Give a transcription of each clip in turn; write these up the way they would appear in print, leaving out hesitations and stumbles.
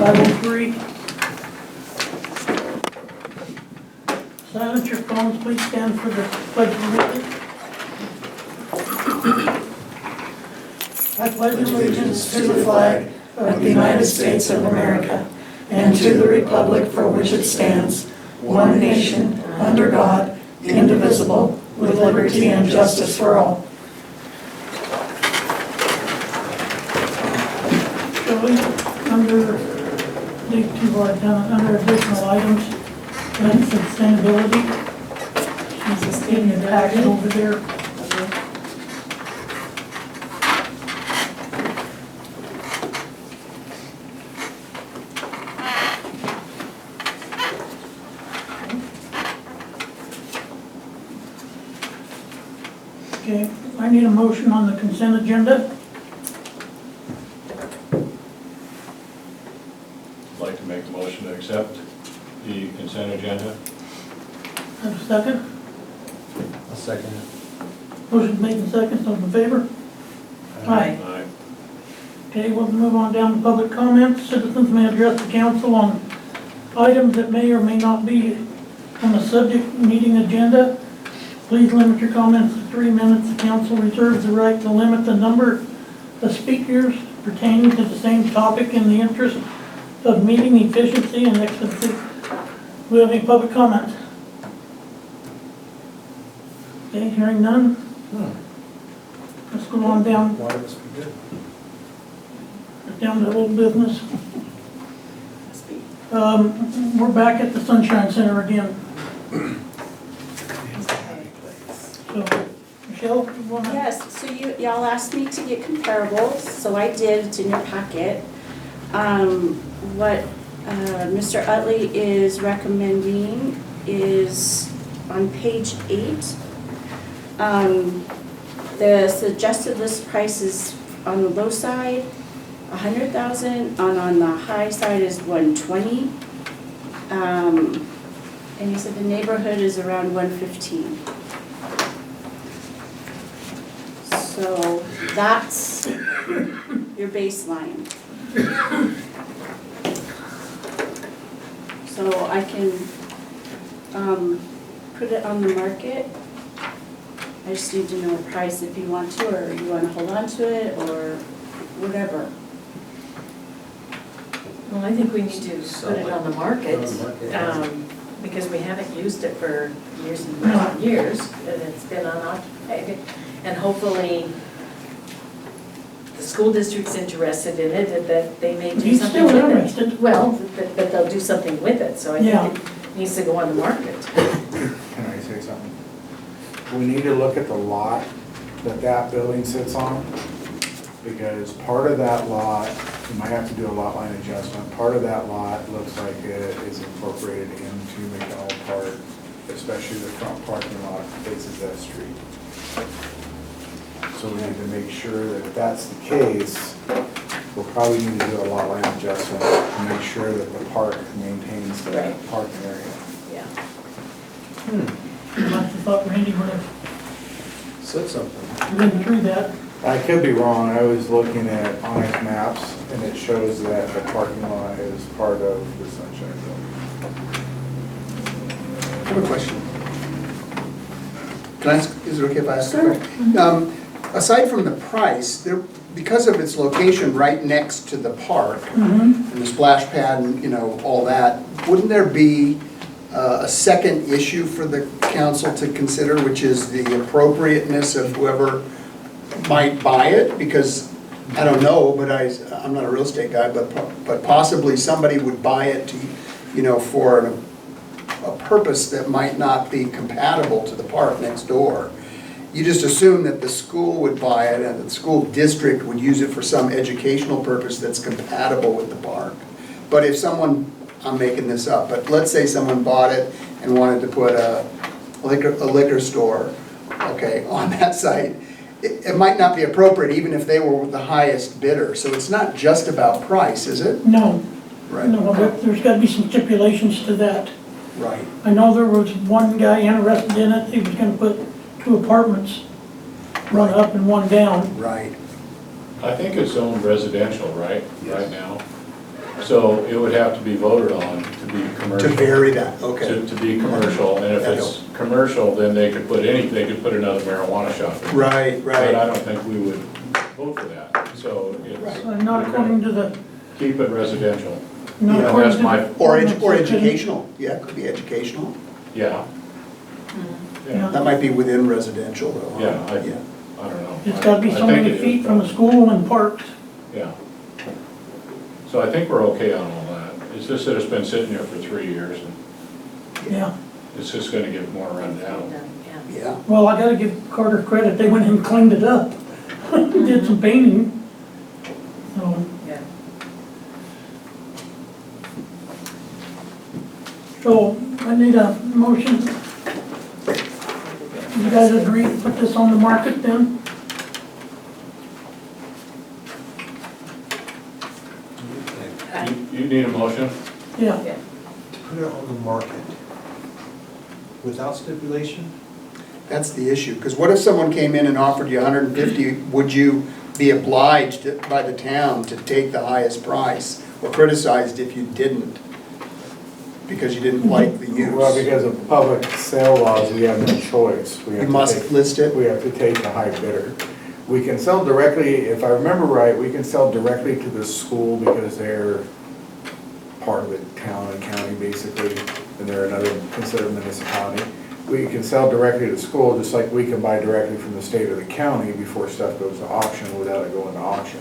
503. Silence your phones, please stand for the pledge of allegiance. I pledge allegiance to the flag of the United States of America and to the republic for which it stands, one nation, under God, indivisible, with liberty and justice for all. Shelley, under additional items and sustainability, she's in the packet over there. Okay, I need a motion on the consent agenda. I'd like to make a motion to accept the consent agenda. Have a second? I'll second it. Motion made and second, all in favor? Aye. Aye. Okay, we'll move on down to public comments. Citizens may address the council on items that may or may not be on the subject meeting agenda. Please limit your comments to 3 minutes. The council reserves the right to limit the number of speakers pertaining to the same topic in the interest of meeting efficiency and excellency. Do we have any public comment? Okay, hearing none. Let's go on down, Why must be good? down to old business. We're back at the Sunshine Center again. So, Michelle, you wanna? Yes, so y'all asked me to get comparables, so I did. It's in your packet. What Mr. Utley is recommending is on page 8. The suggested list price is on the low side, 100,000, and on the high side is 120. And he said the neighborhood is around 115. So that's your baseline. So I can put it on the market. I just need to know a price if you want to, or you want to hold on to it, or whatever. Well, I think we need to put it on the market, On because we haven't used it for years and years, and it's been unoccupied. And hopefully, the school district's interested in it, and that they may do He's something still with interested. it. Well, but they'll do something with it, so I Yeah. think it needs to go on the market. Can I say something? We need to look at the lot that building sits on, because part of that lot, you might have to do a lot line adjustment, part of that lot looks like it is incorporated into McDonald Park, especially the front parking lot faces that street. So we need to make sure that if that's the case, we'll probably need to do a lot line adjustment to make sure that the park maintains the Right. parking area. Yeah. I thought Randy would have Said something. been through that. I could be wrong, I was looking at Onyx maps, and it shows that the parking lot is part of the Sunshine Zone. I have a question. Can I ask, is it okay if I ask a question? Aside from the price, there, because of its location right next to the park, and the splash pad and, you know, all that, wouldn't there be a second issue for the council to consider, which is the appropriateness of whoever might buy it? Because, I don't know, but I'm not a real estate guy, but possibly somebody would buy it to, you know, for a purpose that might not be compatible to the park next door. You just assume that the school would buy it and the school district would use it for some educational purpose that's compatible with the park. But if someone, I'm making this up, but let's say someone bought it and wanted to put a liquor store, okay, on that site, it might not be appropriate even if they were the highest bidder. So it's not just about price, is it? No, Right. no, but there's got to be some stipulations to that. Right. I know there was one guy interested in it. He was going to put 2 apartments, one up and one down. Right. I think it's zoned residential, right, Yes. right now? So it would have to be voted on to be commercial. To vary that, okay. To be commercial, and if it's commercial, then they could put another marijuana shop in. Right, But I right. don't think we would vote for that, so it's. Not according to the, Keep it residential. not Yeah, according that's to my- the. Or ordinance. educational, yeah, it could be educational. Yeah. Yeah. That might be within residential though. huh? Yeah, I don't know. It's gotta be I so think many it is, feet from the but- school and parks. Yeah. So I think we're okay on all that. It's just that it's been sitting there for 3 years, and Yeah. it's just gonna get more run down. Yeah. Yeah, Well, I gotta give Carter credit, they went and cleaned it up, did some painting. So, Yeah. so I need a motion. You guys agree to put this on the market then? You need a motion? Yeah, To put it on the market without stipulation? that's the issue, because what if someone came in and offered you 150, would you be obliged by the town to take the highest price, or criticized if you didn't? Because you didn't like the use? Well, because of public sale laws, we have no choice. We have You to must take- list it? We have to take the high bidder. We can sell directly, if I remember right, we can sell directly to the school because they're part of the town and county basically, and they're another considered municipality. We can sell directly to the school, just like we can buy directly from the state or the county before stuff goes to auction without it going to auction.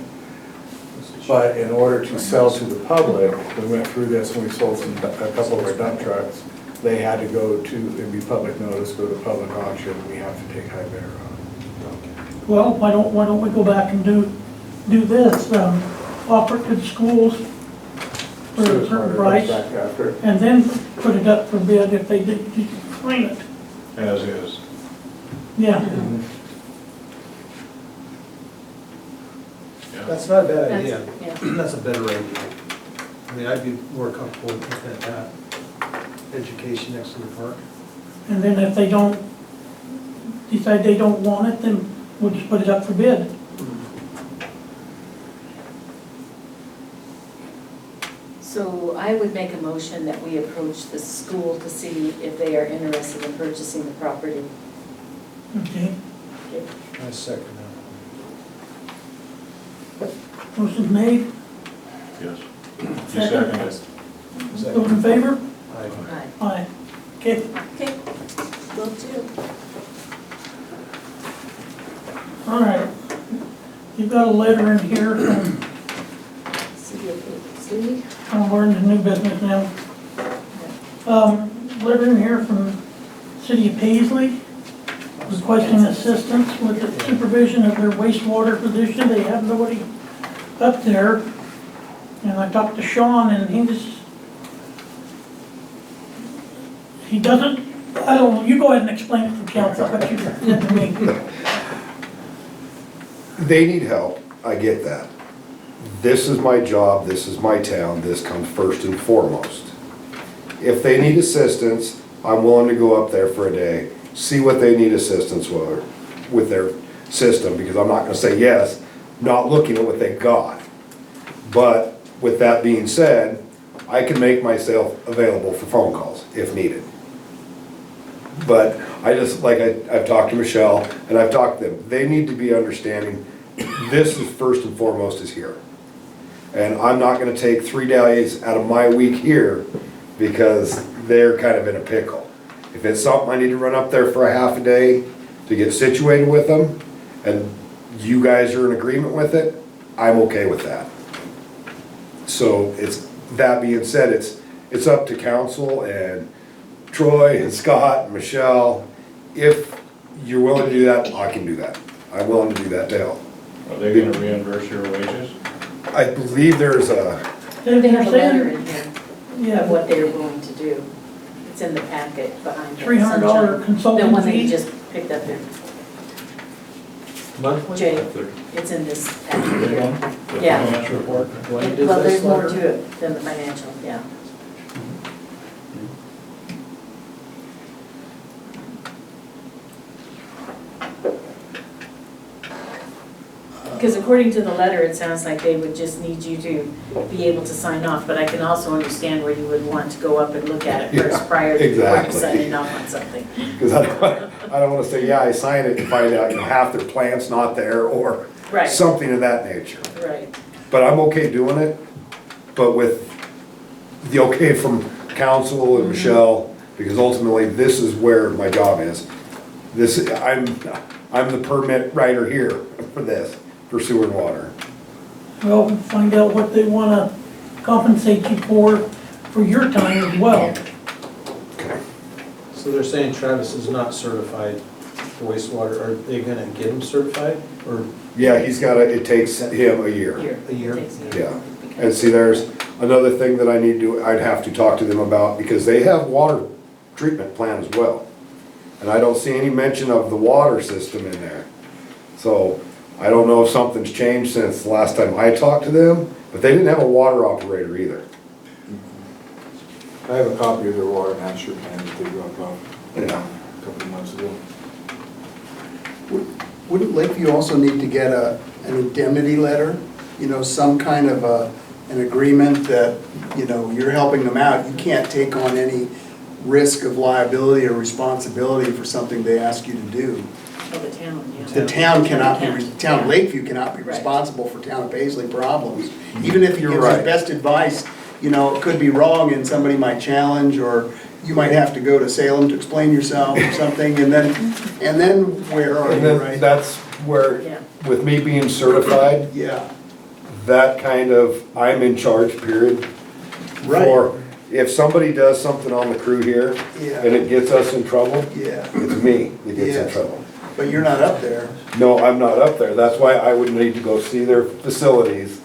But in order to sell to the public, we went through this when we sold a couple of our dump trucks. They had to go to, it'd be public notice, go to public auction, we have to take high bidder on well, why don't we go back and do this, offer it to the schools for it. a certain price, Back after. and then put it up for bid if they did find it. As is. Yeah, Yeah. That's not a bad idea. That's- yeah. That's a better idea. I mean, I'd be more comfortable with looking at that. Education next to the park. and then if they don't, decide they don't want it, then we'll just put it up for bid. So I would make a motion that we approach the school to see if they are interested in purchasing the property. Okay, I second that. motion's made, Yes. You second it. those in favor? Aye. Aye. Aye. Okay, Okay, will do. all right. You've got a letter in here from, City of Paisley. we're into new business now. Letter in here from City of Paisley, requesting assistance with the supervision of their wastewater position. They have nobody up there. And I talked to Sean and he doesn't, I don't know, you go ahead and explain it to council, what you did to me. They need help, I get that. This is my job, this is my town, this comes first and foremost. If they need assistance, I'm willing to go up there for a day, see what they need assistance with their system, because I'm not gonna say yes, not looking at what they got. But with that being said, I can make myself available for phone calls if needed. But I just, like I've talked to Michelle and I've talked to them, they need to be understanding, this is first and foremost is here. And I'm not gonna take 3 days out of my week here because they're kind of in a pickle. If it's something I need to run up there for a half a day to get situated with them, and you guys are in agreement with it, I'm okay with that. So that being said, it's up to council and Troy and Scott and Michelle. If you're willing to do that, I can do that. I'm willing to do that to help. Are they gonna reimburse your wages? I believe there's a, They have a letter saying, in here yeah, of what they're willing to do. It's in the packet behind it. $300 Sunshine. consulting The one that fee. you just picked up there. Monthly? Jay, it's in this Big packet. one? The Yeah. financial report? When does Well, this there's more letter- to it than the financial, yeah. Because according to the letter, it sounds like they would just need you to be able to sign off, but I can also understand where you would want to go up and look at it first Yeah, prior to exactly. signing off on something. Because I don't wanna say, yeah, I signed it and find out, half their plant's not there or Right. something of that nature. Right. But I'm okay doing it, but with the okay from council and Michelle, because ultimately this is where my job is. I'm the permit writer here for this, for sewer and water. Well, find out what they wanna compensate you for your time as well. Okay. So they're saying Travis is not certified for wastewater. Are they gonna get him certified or Yeah, it takes him a year. a year? Takes Yeah. And see, there's another thing that I'd have to talk to them about, because they have water treatment plan as well. And I don't see any mention of the water system in there. So I don't know if something's changed since the last time I talked to them, but they didn't have a water operator either. I have a copy of their water master plan that they dropped off Yeah. a couple of months ago. Wouldn't Lakeview also need to get an indemnity letter? Some kind of an agreement that, you're helping them out. You can't take on any risk of liability or responsibility for something they ask you to do. Oh, the town, yeah. The town cannot be, Can't. town of Lakeview cannot be Right. responsible for town of Paisley problems. Even if he You're gives his right. best advice, it could be wrong and somebody might challenge, or you might have to go to Salem to explain yourself or something, and then where are And you, then right? that's where, Yeah. with me being certified, Yeah, that kind of, I'm in charge, period. Right. For, if somebody does something on the crew here Yeah. and it gets us in trouble, yeah, it's me that gets in Yes. trouble. but you're not up there. No, I'm not up there. That's why I would need to go see their facilities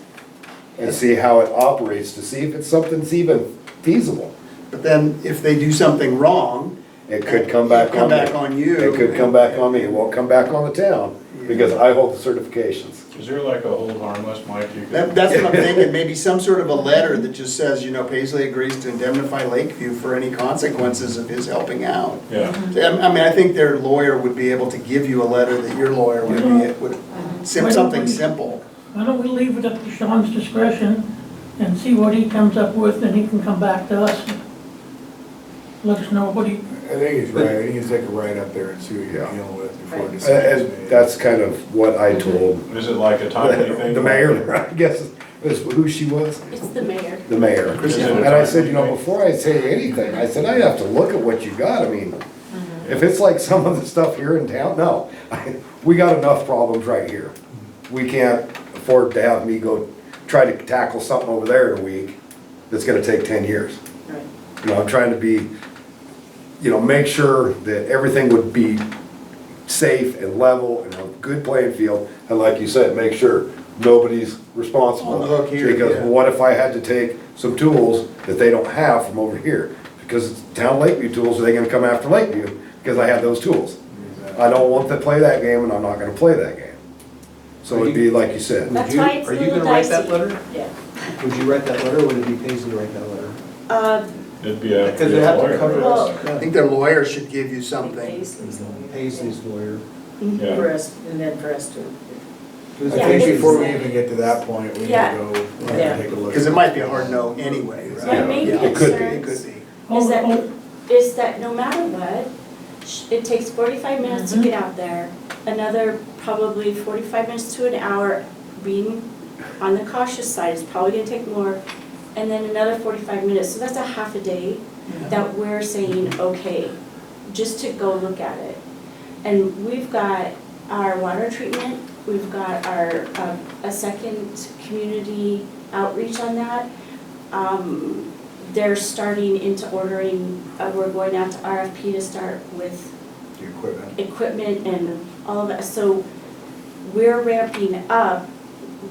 and see how it operates, to see if something's even feasible. But then if they do something wrong. It could come back on me. Come back on you. It could come back on me. It won't come back on the town, because I hold the certifications. Is there like a hold harmless, Mike? You could- That's what I'm thinking, maybe some sort of a letter that just says, Paisley agrees to indemnify Lakeview for any consequences of his helping out. Yeah, I think their lawyer would be able to give you a letter that your lawyer would something simple. Why don't we leave it up to Sean's discretion and see what he comes up with, and he can come back to us. Let us know what he, I think he's right, I think he's take a ride up there and see what you're Yeah. dealing with before Right. decisions And made. that's kind of what I told is it like a timely thing? the mayor, I guess, is who she was, It's the mayor. the mayor. Is it a And I said, timely thing? before I say anything, I said, I have to look at what you got. I mean, if it's like some of the stuff here in town, no. We got enough problems right here. We can't afford to have me go try to tackle something over there in a week that's gonna take 10 years. Right. I'm trying to be, make sure that everything would be safe and level and a good playing field. And like you said, make sure nobody's responsible. On the hook here, Because yeah. what if I had to take some tools that they don't have from over here? Because it's town Lakeview tools, are they gonna come after Lakeview because I have those tools? I don't want to play that game, and I'm not gonna play that game. So it'd be like you said. That's why it's a Are you little gonna write that dicey. letter? Yeah. Would you write that letter, or would it be Paisley write that letter? It'd be a Because they have to lawyer. cover Well- us. I think their lawyer should give you something. Paisley's Paisley's lawyer. Yeah. For us, and then for us to. I Yeah, think it's- before we even get to that point, we need to Yeah. go Yeah. and take a look. Because it might be a hard no anyway, right? My main Yeah, it could be, concern it could be. hold, that- hold, is that no matter what, it takes 45 minutes to Mhm. get out there, another probably 45 minutes to an hour, being on the cautious side, it's probably gonna take more, and then another 45 minutes, so that's a half a day that we're saying, okay, just to go look at it. And we've got our water treatment, we've got our, a second community outreach on that. They're starting into ordering, we're going out to RFP to start with The equipment. equipment and all of that. So we're ramping up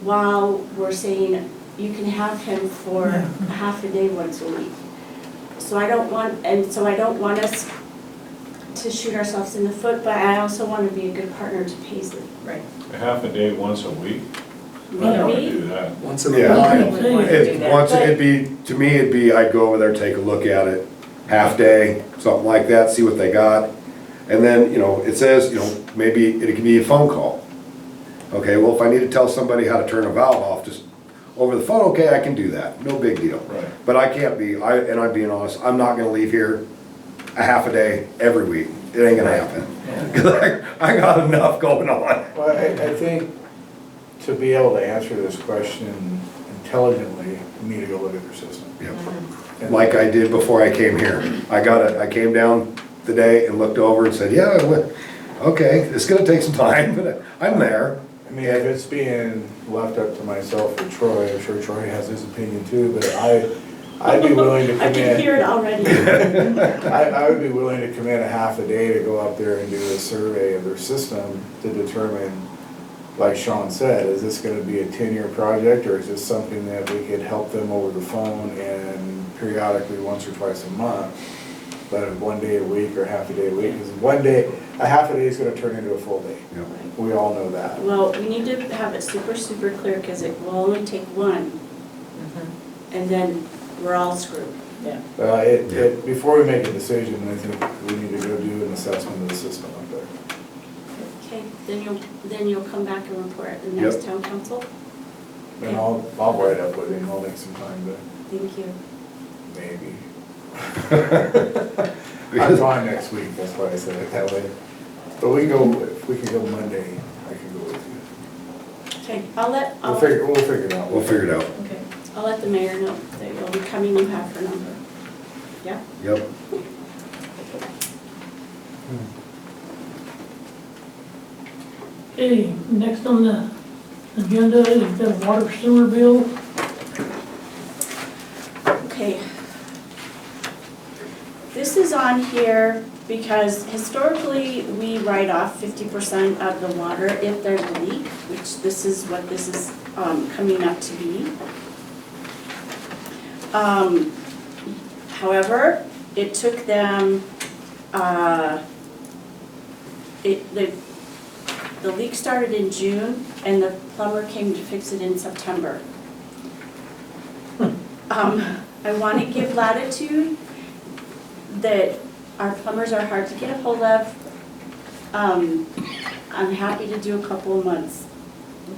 while we're saying you can have him for half a day once a week. So I don't want us to shoot ourselves in the foot, but I also want to be a good partner to Paisley. Right. A half a day, once a week? I don't wanna Maybe, do that. Once in a Yeah. while. We would want to do that. Once it'd be, to me, it'd be, I'd go over there, take a look at it, half day, something like that, see what they got. And then, it says, maybe it can be a phone call. Okay, well, if I need to tell somebody how to turn a valve off just over the phone, okay, I can do that, no big deal. Right. But I can't be, and I'm being honest, I'm not gonna leave here a half a day every week. It ain't gonna happen. 'Cause I got enough going on. Well, I think to be able to answer this question intelligently, you need to go look at their system. Yep. Like I did before I came here. I came down today and looked over and said, yeah, okay, it's gonna take some time, but I'm there. I mean, if it's being left up to myself or Troy, I'm sure Troy has his opinion too, but I'd be willing to I come can hear in. it already. I would be willing to come in a half a day to go up there and do a survey of their system to determine, like Sean said, is this gonna be a 10-year project, or is this something that we could help them over the phone and periodically once or twice a month, but 1 day a week or half a day a week, because a half a day is gonna turn into a full day. Yep. We all know that. Well, we need to have it super, super clear, because it will only take one, and then we're all screwed. Yeah. Before we make a decision, I think we need to go do an assessment of the system up there. Okay, then you'll come back and report at the next Yep. town council? And I'll write up with him, I'll make some time, but Thank you. maybe. I'm gone next week, that's why I said it that way. But if we can go Monday, I can go with you. Okay, I'll We'll figure it out. We'll figure it out. Okay. I'll let the mayor know that you'll be coming, you have her number. Yeah? Yep. Okay, next on the agenda is the water sewer bill. Okay. This is on here because historically, we write off 50% of the water if there's a leak, which this is what this is coming up to be. However, it took them, the leak started in June and the plumber came to fix it in September. I want to give latitude that our plumbers are hard to get a hold of. I'm happy to do a couple of months,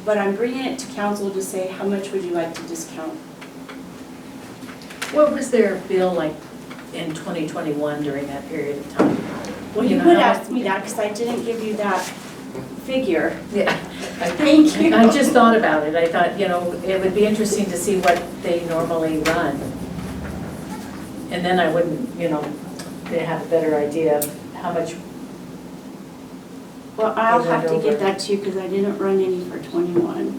but I'm bringing it to council to say, how much would you like to discount? What was their bill like in 2021 during that period of time? Well, you know could how- ask me that, because I didn't give you that figure. Yeah. Thank you. I just thought about it. I thought, it would be interesting to see what they normally run. And then I wouldn't, they have a better idea of how much. Well, I'll They have went to get over. that to you, because I didn't run any for 21.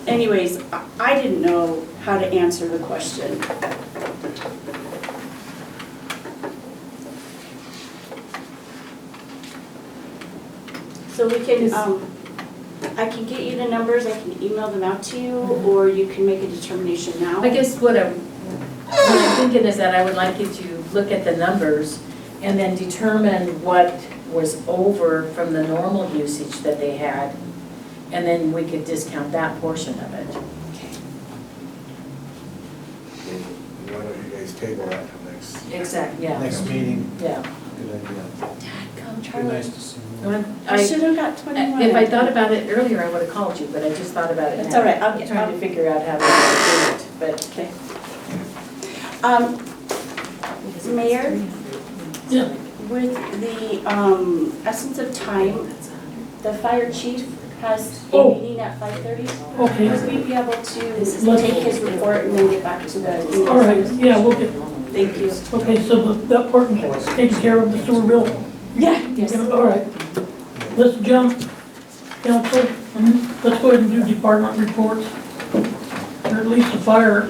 Anyways, I didn't know how to answer the question. So we can, I can get you the numbers, I can email them out to you, or you can make a determination now. I guess what I'm thinking is that I would like you to look at the numbers and then determine what was over from the normal usage that they had. And then we could discount that portion of it. Why don't you guys table that till next? Exactly, yeah. Next meeting, Yeah. good idea. Come, Be Charlie. nice to see you. I should have got 21. If I thought about it earlier, I would have called you, but I just thought about it now. That's all right, I'll I'm get- trying to figure out how to do it, but. Okay. Mayor, Yeah, with the essence of time, the fire chief has a Oh. meeting at 5:30. okay, Would we be able to take his report and then get back to the? all right, yeah, we'll get, Thank you. okay, so that part is taken care of, the sewer bill? Yeah. Yes. All right, let's jump, council, let's go ahead and do department reports, or at least the fire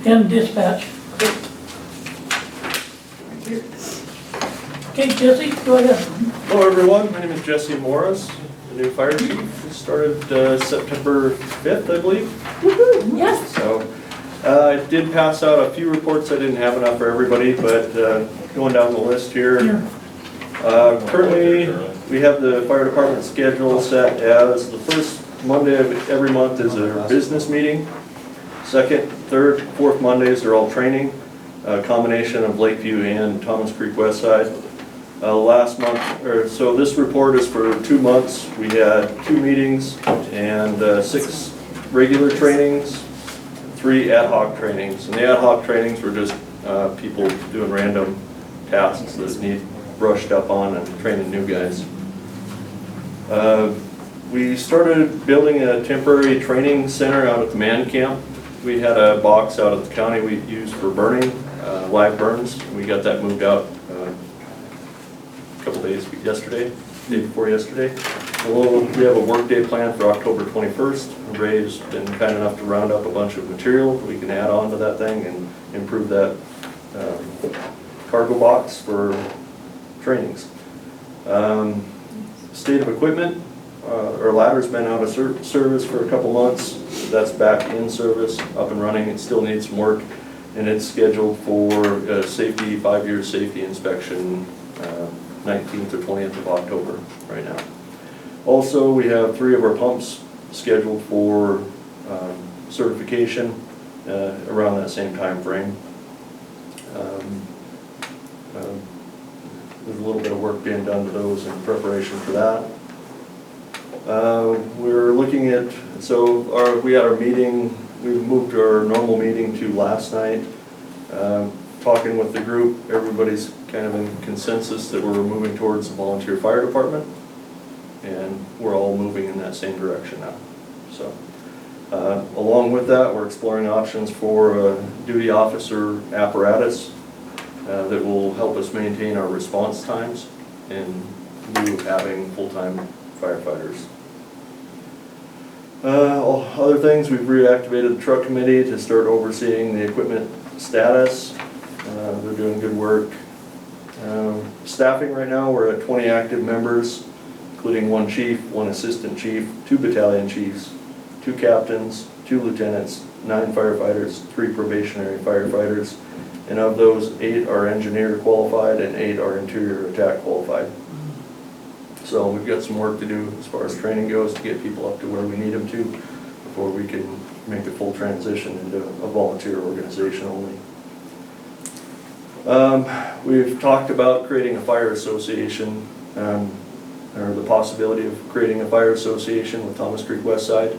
and dispatch. Okay, Jesse, go ahead. Hello everyone, my name is Jesse Morris, the new fire chief. It started September 5th, I believe. Yes. So I did pass out a few reports. I didn't have enough for everybody, but going down the list here. Here. Currently, we have the fire department schedule set as the first Monday of every month is a business meeting. Second, third, fourth Mondays are all training, a combination of Lakeview and Thomas Creek West Side. Last month, or so this report is for 2 months. We had 2 meetings and 6 regular trainings, 3 ad hoc trainings. And the ad hoc trainings were just people doing random tasks that need brushed up on and training new guys. We started building a temporary training center out at the man camp. We had a box out at the county we used for burning, live burns. We got that moved out a couple days, day before yesterday. We have a work day planned for October 21st. Ray's been kind enough to round up a bunch of material we can add on to that thing and improve that cargo box for trainings. State of equipment, our ladder's been out of service for a couple months. That's back in service, up and running. It still needs some work, and it's scheduled for a 5-year safety inspection, 19th or 20th of October right now. Also, we have 3 of our pumps scheduled for certification around that same time frame. There's a little bit of work being done to those in preparation for that. We're looking at, we had our meeting, we moved our normal meeting to last night. Talking with the group, everybody's kind of in consensus that we're moving towards the volunteer fire department, and we're all moving in that same direction now. So, along with that, we're exploring options for a duty officer apparatus that will help us maintain our response times in lieu of having full-time firefighters. Other things, we've reactivated the truck committee to start overseeing the equipment status. They're doing good work. Staffing right now, we're at 20 active members, including 1 chief, 1 assistant chief, 2 battalion chiefs, 2 captains, 2 lieutenants, 9 firefighters, 3 probationary firefighters, and of those, 8 are engineer qualified and 8 are interior attack qualified. So we've got some work to do as far as training goes to get people up to where we need them to before we can make the full transition into a volunteer organization only. We've talked about creating a fire association, or the possibility of creating a fire association with Thomas Creek West Side,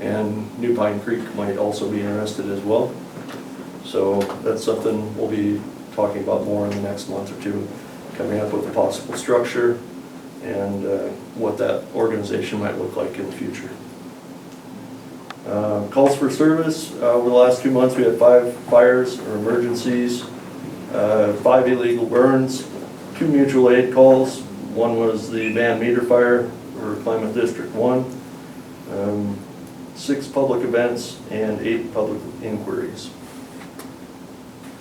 and New Pine Creek might also be interested as well. So that's something we'll be talking about more in the next month or 2, coming up with a possible structure and what that organization might look like in the future. Calls for service, over the last 2 months we had 5 fires or emergencies, 5 illegal burns, 2 mutual aid calls. One was the Van Meter fire for Klamath District 1, 6 public events, and 8 public inquiries.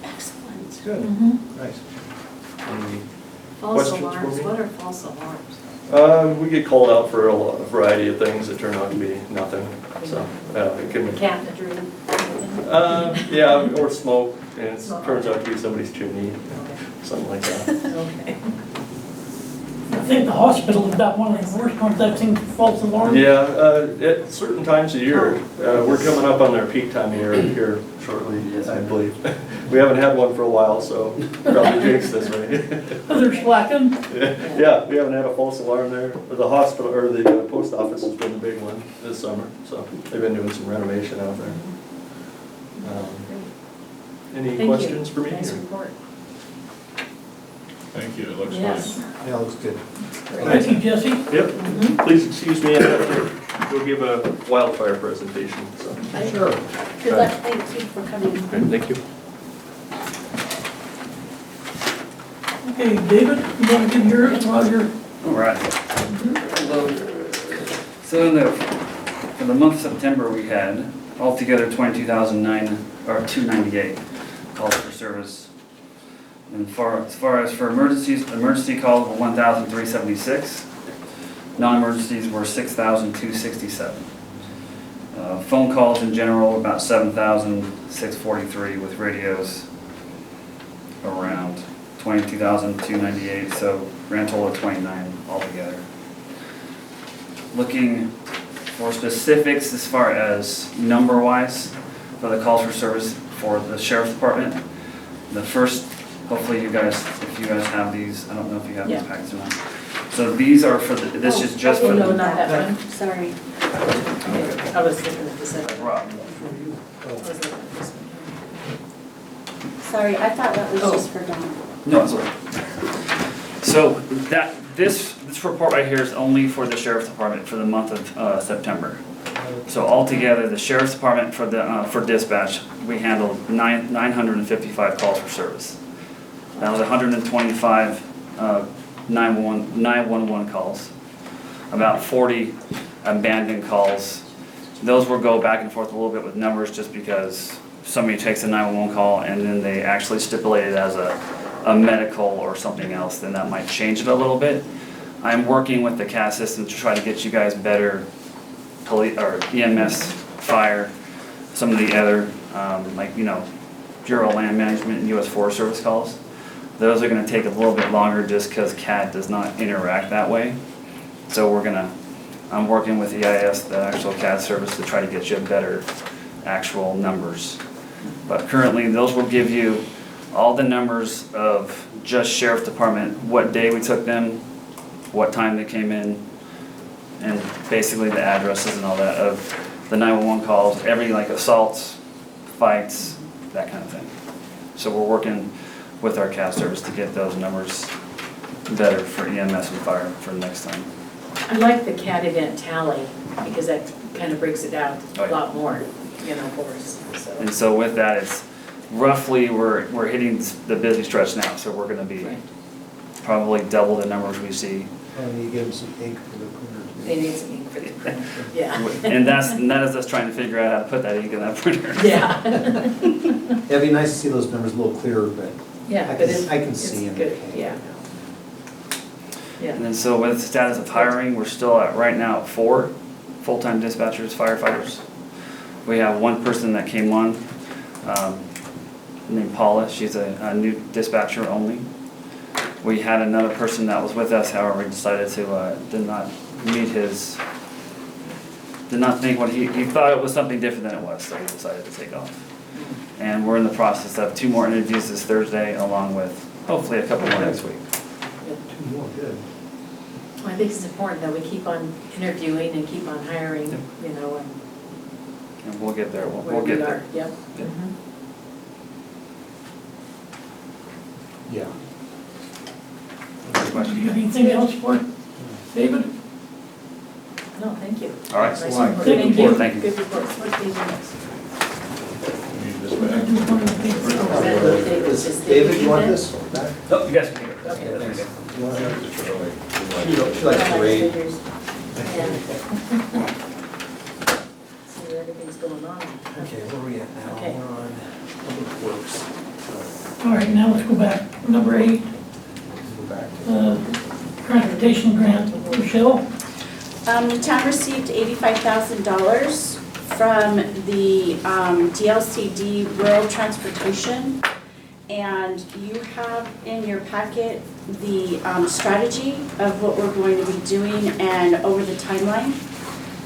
Excellent. Good, Mhm. nice. Any False questions for alarms, me? what are false alarms? We get called out for a variety of things that turn out to be nothing, so it can. Cabinetry? Yeah, or smoke, and it Smoke. turns out to be somebody's chimney, something like that. Okay. I think the hospital has got one of the worst ones I've seen for false alarms. Yeah, at certain times of year, we're coming up on their peak time of year here shortly, I believe. We haven't had one for a while, so probably jinxed this way. They're slacking. Yeah, we haven't had a false alarm there. The hospital, or the post office has been the big one this summer, so they've been doing some renovation out there. Any Thank questions you. for me? Nice report. Thank you, it looks Yes. nice. Yeah, looks good. Thank you, Jesse. Yep, please excuse me, I have to go give a wildfire presentation, so. Sure. Good luck, thank you for coming. Okay, thank you. Okay, David, you want to give yours while you're... All right. So for the month of September, we had altogether 22,298 calls for service. And as far as for emergencies, emergency calls were 1,376. Non-emergencies were 6,267. Phone calls in general about 7,643, with radios around 22,298, so grand total of 29 altogether. Looking for specifics as far as number-wise for the calls for service for the Sheriff's Department, the first Hopefully you guys, if you guys have these, I don't know if you have these Yeah. packets or not. So these are for, this is just Oh, for no, the, not that one. Sorry. I was looking at this other one. Rob. I was looking at this one. Sorry, I thought that was Oh. just for Dawn. No, it's okay. So this report right here is only for the sheriff's department for the month of September. So altogether, the sheriff's department for dispatch, we handled 955 calls for service. That was 125 911 calls, about 40 abandoned calls. Those will go back and forth a little bit with numbers just because somebody takes a 911 call and then they actually stipulate it as a medical or something else, then that might change it a little bit. I'm working with the CAS system to try to get you guys better police or EMS, fire, some of the other, like, Bureau of Land Management and US Forest Service calls. Those are gonna take a little bit longer just because CAD does not interact that way. So I'm working with EIS, the actual CAD service, to try to get you better actual numbers. But currently, those will give you all the numbers of just sheriff's department, what day we took them, what time they came in, and basically the addresses and all that of the 911 calls, every like assaults, fights, that kind of thing. So we're working with our CAD service to get those numbers better for EMS and fire for next time. I like the CAD event tally because that kind of breaks it out Oh, a yeah. lot more, for us, so. And so with that, it's roughly, we're hitting the busy stretch now, so we're gonna be Right. probably double the numbers we see. And you give them some ink for the printer. They need some ink for the printer, yeah. And that is us trying to figure out how to put that ink in that printer. Yeah. It'd be nice to see those numbers a little clearer, but Yeah, I but can, it's, I can it's see them. good, yeah. Yeah. And then so with the status of hiring, we're still at right now at 4 full-time dispatchers, firefighters. We have one person that came on, named Paula. She's a new dispatcher only. We had another person that was with us, however, we decided to, did not think what he thought it was something different than it was, so he decided to take off. And we're in the process of 2 more interviews this Thursday, along with hopefully a couple more next week. Two more, good. Well, I think it's important that we keep on interviewing and keep on hiring, and And we'll get there, where we'll we get are, there. yep. Yeah. Mhm. Yeah. Do you have anything else for David? No, thank you. All right. Nice Well, report. thank Thank you. you. Thank you. Good report. What's David next? We need this I back. just wanted to be- Oh, is that what David- is David, you want that? this back? Oh, you guys can take it. Okay. Yeah, thanks. You want that? It's really- She likes to read. Figures. Yeah. See where everything's going on. Okay, where are we at now? Okay. We're on Public Works. All right, now let's go back. Number 8, Go back to. transportation grant. Michelle? The town received $85,000 from the DLCD Rural Transportation. And you have in your packet the strategy of what we're going to be doing and over the timeline.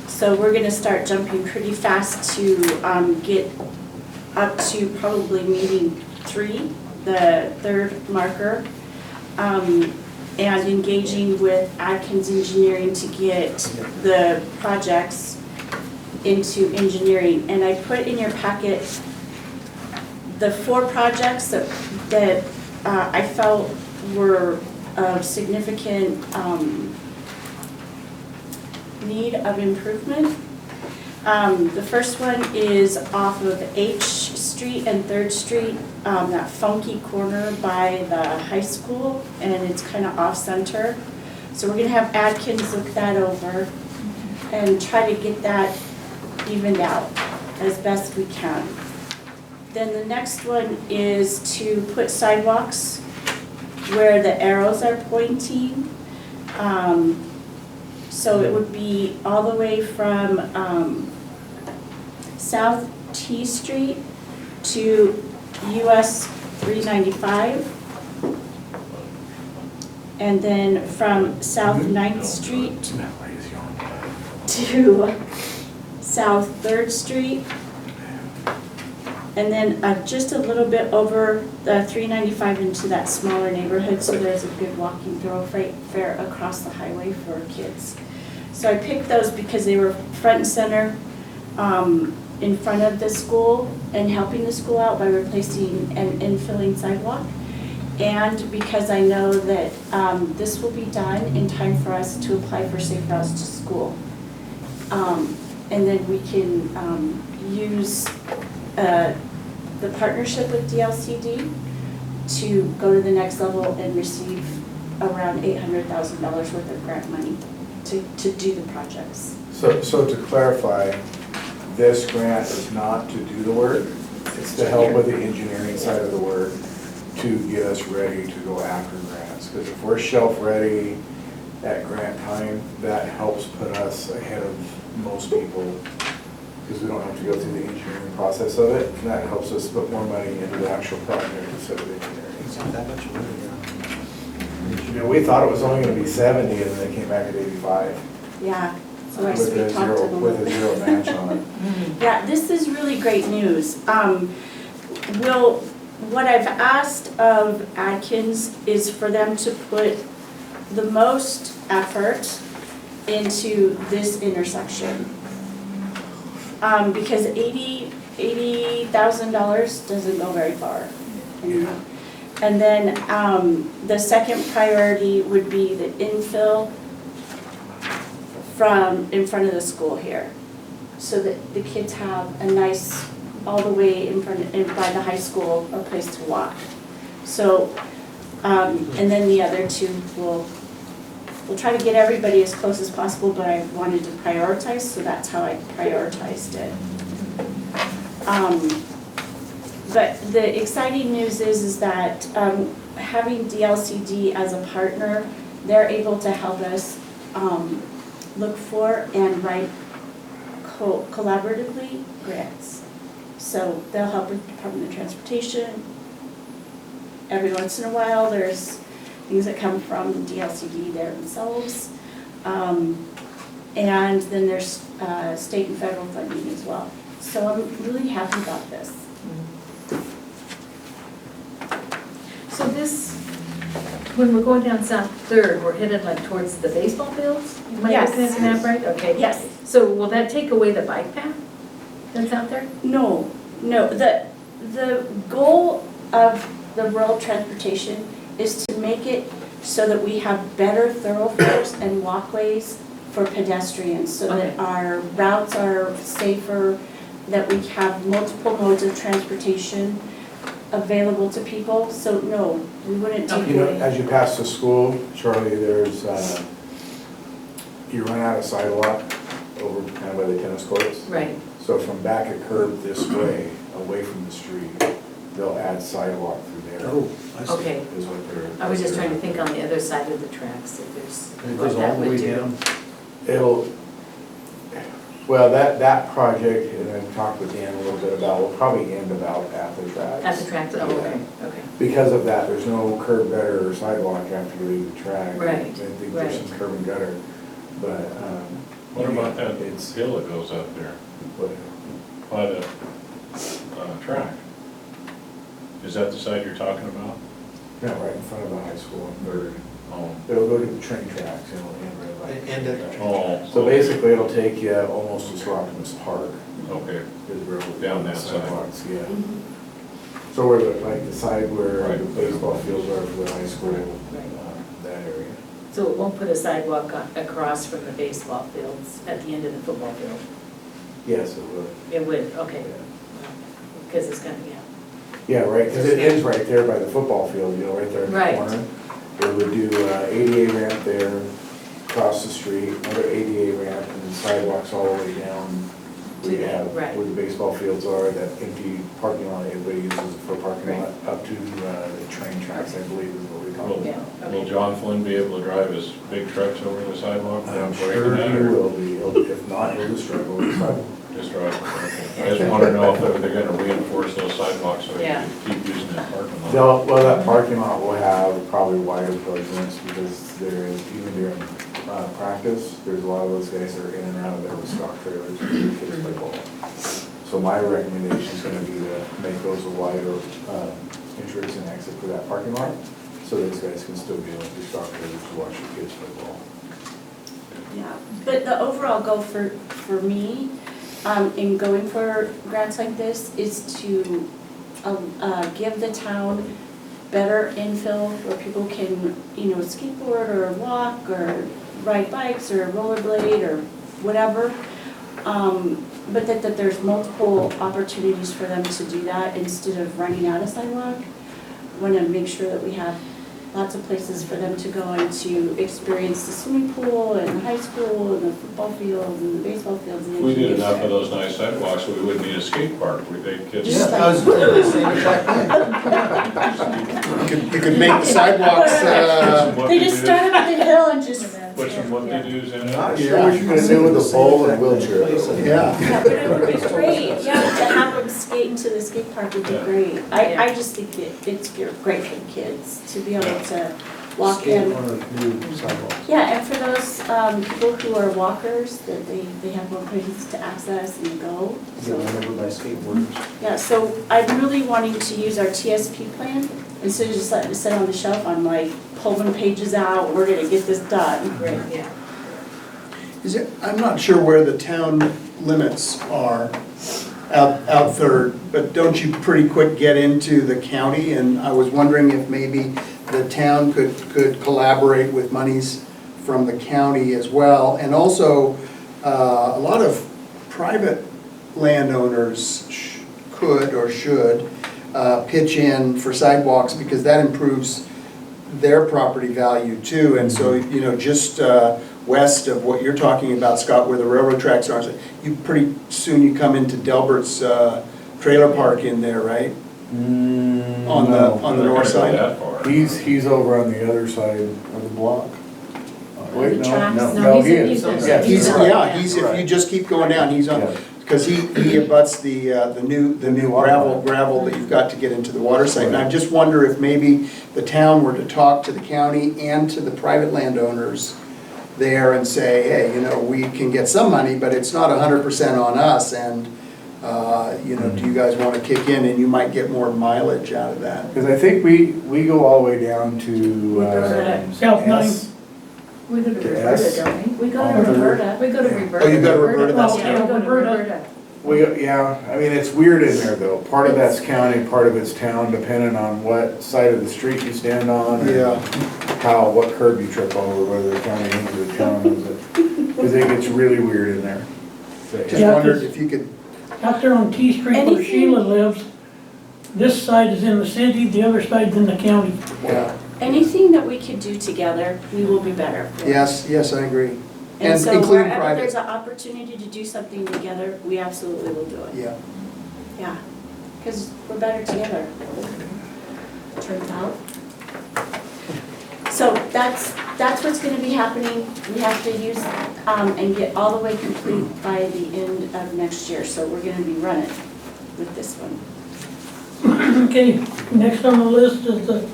So we're gonna start jumping pretty fast to get up to probably meeting 3, the 3rd marker. And engaging with Atkins Engineering to get the projects into engineering. And I put in your packet the 4 projects that I felt were of significant need of improvement. The first one is off of H Street and 3rd Street, that funky corner by the high school, and it's kind of off-center. So we're gonna have Atkins look that over and try to get that evened out as best we can. Then the next one is to put sidewalks where the arrows are pointing. So it would be all the way from South T Street to US 395. And then from South 9th Street to South 3rd Street. And then just a little bit over the 395 into that smaller neighborhood, so there's a good walking thoroughfare across the highway for kids. So I picked those because they were front and center in front of the school and helping the school out by replacing and infilling sidewalk. And because I know that this will be done in time for us to apply for safe routes to school. And then we can use the partnership with DLCD to go to the next level and receive around $800,000 worth of grant money to do the projects. So to clarify, this grant is not to do the work, it's to help with the engineering side of the work to get us ready to go after grants. Because if we're shelf ready at grant time, that helps put us ahead of most people because we don't have to go through the engineering process of it. And that helps us put more money into the actual project instead of engineering. It's not that much money, You know, we thought it was only gonna be 70 and then it came back at 85. Yeah, so I With sweet a talked zero, them. with a zero match on it. Yeah, this is really great news. What I've asked of Adkins is for them to put the most effort into this intersection. Because $80,000 doesn't go very far. And then the second priority would be the infill from in front of the school here. So that the kids have a nice, all the way in front, by the high school, a place to walk. So, and then the other two we'll try to get everybody as close as possible, but I wanted to prioritize, so that's how I prioritized it. But the exciting news is that having DLCD as a partner, they're able to help us look for and write collaboratively grants. So they'll help with Department of Transportation. Every once in a while, there's things that come from the DLCD there themselves. And then there's state and federal funding as well. So I'm really happy about this. So this, when we're going down South Third, we're headed like towards the baseball fields? Am I Yes. looking at the map right? Okay. Yes. So will that take away the bike path that's out there? No. The goal of the rural transportation is to make it so that we have better thoroughfares and walkways for pedestrians, so that Okay. our routes are safer, that we have multiple modes of transportation available to people. So no, we wouldn't take You know, away. as you pass the school, Charlie, there's, you run out of sidewalk over kind of by the tennis courts. Right. So from back at curb this way, away from the street, they'll add sidewalk through there. Oh, I see. Okay. Is what they're. I was just trying to think on the other side of the tracks if there's And it what goes that all the would way do. down. It'll, well, that project, and I've talked with Dan a little bit about, will probably end about at the tracks. At the tracks, oh, okay, okay. Because of that, there's no curb gutter or sidewalk after you leave the track. Right, I think there's right. some curb and gutter, but, What about that it's, hill that goes up there what- by the track? Is that the side you're talking about? no, right in front of the high school on Third. Oh, It'll go to the train tracks, it'll end right by. And at the oh. So basically, it'll take you almost to Optimus Park, Okay, is where it'll. Down that side. sidewalks, yeah. Mhm. So where the, like the side where Right. the baseball fields are for the high school, Right. that area. So it won't put a sidewalk across from the baseball fields at the end of the football field? Yes, it will. It would, okay, Yeah. because it's gonna, yeah. Yeah, right, because it ends right there by the football field, you know, right there in the Right. corner. It would do ADA ramp there, across the street, another ADA ramp, and then sidewalks all the way down. To We the- have right. where the baseball fields are, that empty parking lot everybody uses for parking Right. lot, up to the train tracks, I believe is what we call will, it. Yeah, will okay. John Flynn be able to drive his big trucks over the sidewalk I'm without breaking sure that? he or will be, if not, he'll just struggle with the sidewalk. Just drive, okay. I just want to know if they're going to reinforce those sidewalks so they Yeah. can keep using that parking lot. Well, that parking lot will have probably wider placements because there is, even during practice, there's a lot of those guys that are in and out of there with stock trailers, and kids play ball. So my recommendation is gonna be to make those a wider entrance and exit for that parking lot, so those guys can still be able to stop there to watch the kids football. Yeah, but the overall goal for me, in going for grants like this is to give the town better infill where people can, skateboard or walk or ride bikes or rollerblade or whatever. But that there's multiple opportunities for them to do that instead of running out of sidewalk. Want to make sure that we have lots of places for them to go and to experience the swimming pool and the high school and the football fields and the baseball fields. And If we did enough of those nice sidewalks, we wouldn't need a skate park. We'd make kids. Just I was doing the same exact thing. You could make the sidewalks, They just start up the hill and just. Put some what-they-dos in it. What you gonna do with the pole and wheelchair? yeah. Yeah, but it would be great, yeah, to have them skate into the skate park would be Yeah. great. I just think it's great for kids to be able to walk Skate in. on the new sidewalks. Yeah, and for those people who are walkers, that they have more places to access and go. Get So, run over by skateboarders. yeah, so I'm really wanting to use our TSP plan. Instead of just letting it sit on the shelf, I'm like pulling pages out, we're gonna get this done. Right, yeah. I'm not sure where the town limits are out third, but don't you pretty quick get into the county? And I was wondering if maybe the town could collaborate with monies from the county as well. And also, a lot of private landowners could or should pitch in for sidewalks because that improves their property value too. And so, just west of what you're talking about, Scott, where the railroad tracks are, you pretty soon you come into Delbert's trailer park in there, right? On the north side. That far. He's over on the other side of the block. Wait, The no, tracks? no, No, no, he's he in- is. he's in- Yeah, He's, right. yeah, if you just keep going down, he's on, Yeah. because he abuts the new gravel that you've got to get into the water site. And I just wonder if maybe the town were to talk to the county and to the private landowners there and say, hey, we can get some money, but it's not 100% on us, and, do you guys want to kick in, and you might get more mileage out of that. Because I think we go all the way down to. South S. We go to Yes. Roberta, don't we? We go to Roberta. We go to Roberta. Oh, you go to Roberta, that's Yeah, we go to Roberta. Roberta. Yeah, I mean, it's weird in there though. Part of that's county, part of it's town, depending on what side of the street you stand on. and Yeah. what curb you trip over, whether the county owns it or the town owns it. Because it gets really weird in there. Just Yeah, wondered 'cause- if you could, Out there on T Street where Anything- Sheila lives, this side is in the city, the other side's in the county. yeah, Anything that we could do together, we will be better for. yes, I agree. And so including wherever private, there's an opportunity to do something together, we absolutely will do it. yeah. Yeah, because we're better together. Turns out. So that's what's gonna be happening. We have to use, and get all the way complete by the end of next year. So we're gonna be running with this one. Okay, next on the list is the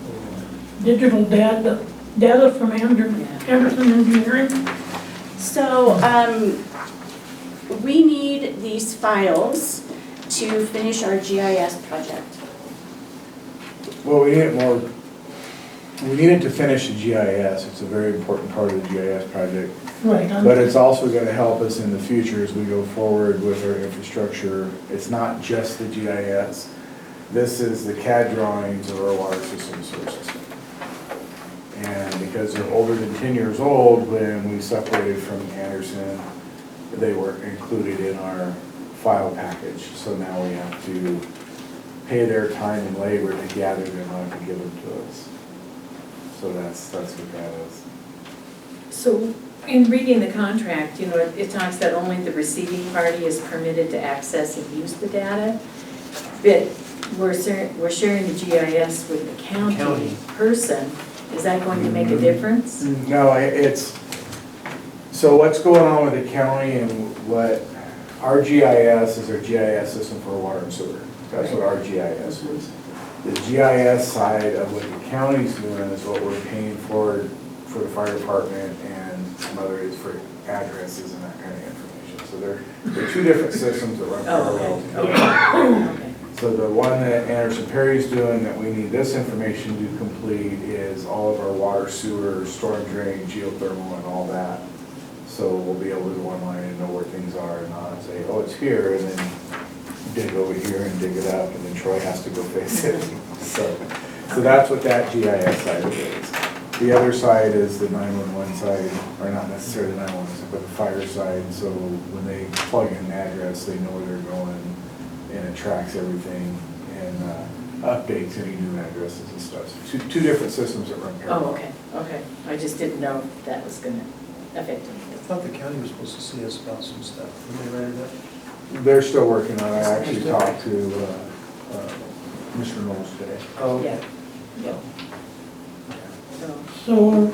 digital data from Anderson Engineering. So, we need these files to finish our GIS project. Well, we need it to finish the GIS. It's a very important part of the GIS project. Right, But it's also gonna help us in the future as we go forward with our infrastructure. It's not just the GIS. This is the CAD drawings of our water system sewer system. And because they're older than 10 years old, when we separated from Anderson, they were included in our file package. So now we have to pay their time and labor to gather them up and give them to us. So that's what that is. So in reading the contract, it talks that only the receiving party is permitted to access and use the data. But we're sharing the GIS with the county person. Is that going to make a difference? No, so what's going on with the county and what, our GIS is our GIS system for water and sewer. That's what our GIS is. The GIS side of what the county's doing is what we're paying for the fire department and some other, is for addresses and that kind of information. So so they're two different systems that run Oh, parallel okay, together. okay. So the one that Anderson Perry's doing that we need this information to complete is all of our water, sewer, storm drain, geothermal and all that. So we'll be able to go online and know where things are and not say, oh, it's here, and then dig over here and dig it up, and then Troy has to go fix it. So that's what that GIS side of it is. The other side is the 911 side, or not necessarily the 911 side, but the fire side. So when they plug in an address, they know where they're going, and it tracks everything and updates any new addresses and stuff. So two different systems that run parallel. Oh, okay, okay. I just didn't know if that was gonna affect I anything. thought the county was supposed to see us about some stuff. When they ready to? They're still working on it. I actually talked to Mr. Knowles today. Oh, Yeah, yeah. So, So,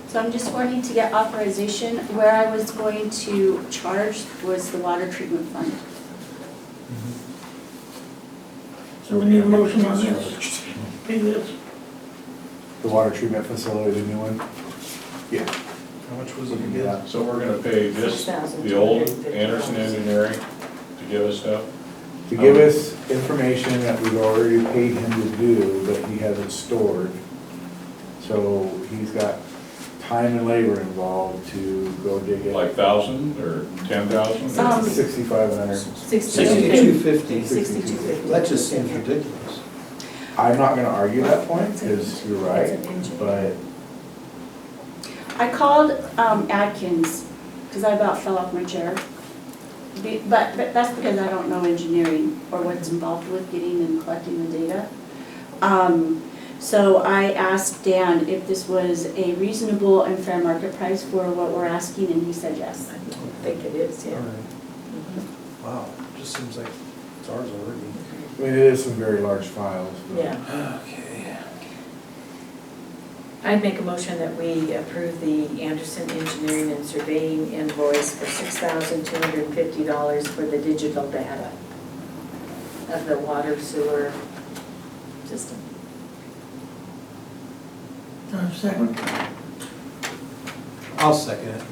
So I'm just wanting to get authorization. Where I was going to charge was the water treatment fund. so we need a motion on this. Pay this. The water treatment facility, the new one? Yeah. how much was it Yeah. again? So we're gonna pay this, the old Anderson Engineering to give us stuff? To give us information that we've already paid him to do, but he hasn't stored. So he's got time and labor involved to go dig it. Like 1,000 or 10,000? 6,500. 6250. 6250. That just seems ridiculous. I'm not gonna argue that point, because you're right, That's an engine. but I called Adkins, because I about fell off my chair. But that's because I don't know engineering or what's involved with getting and collecting the data. So I asked Dan if this was a reasonable and fair market price for what we're asking, and he said yes. I think it is, All yeah. right. Wow, just seems like it's ours already. I mean, it is some very large files. but- Yeah. Okay. I'd make a motion that we approve the Anderson Engineering and Surveying invoice for $6,250 for the digital data of the water sewer system. Do I have a second? I'll second it.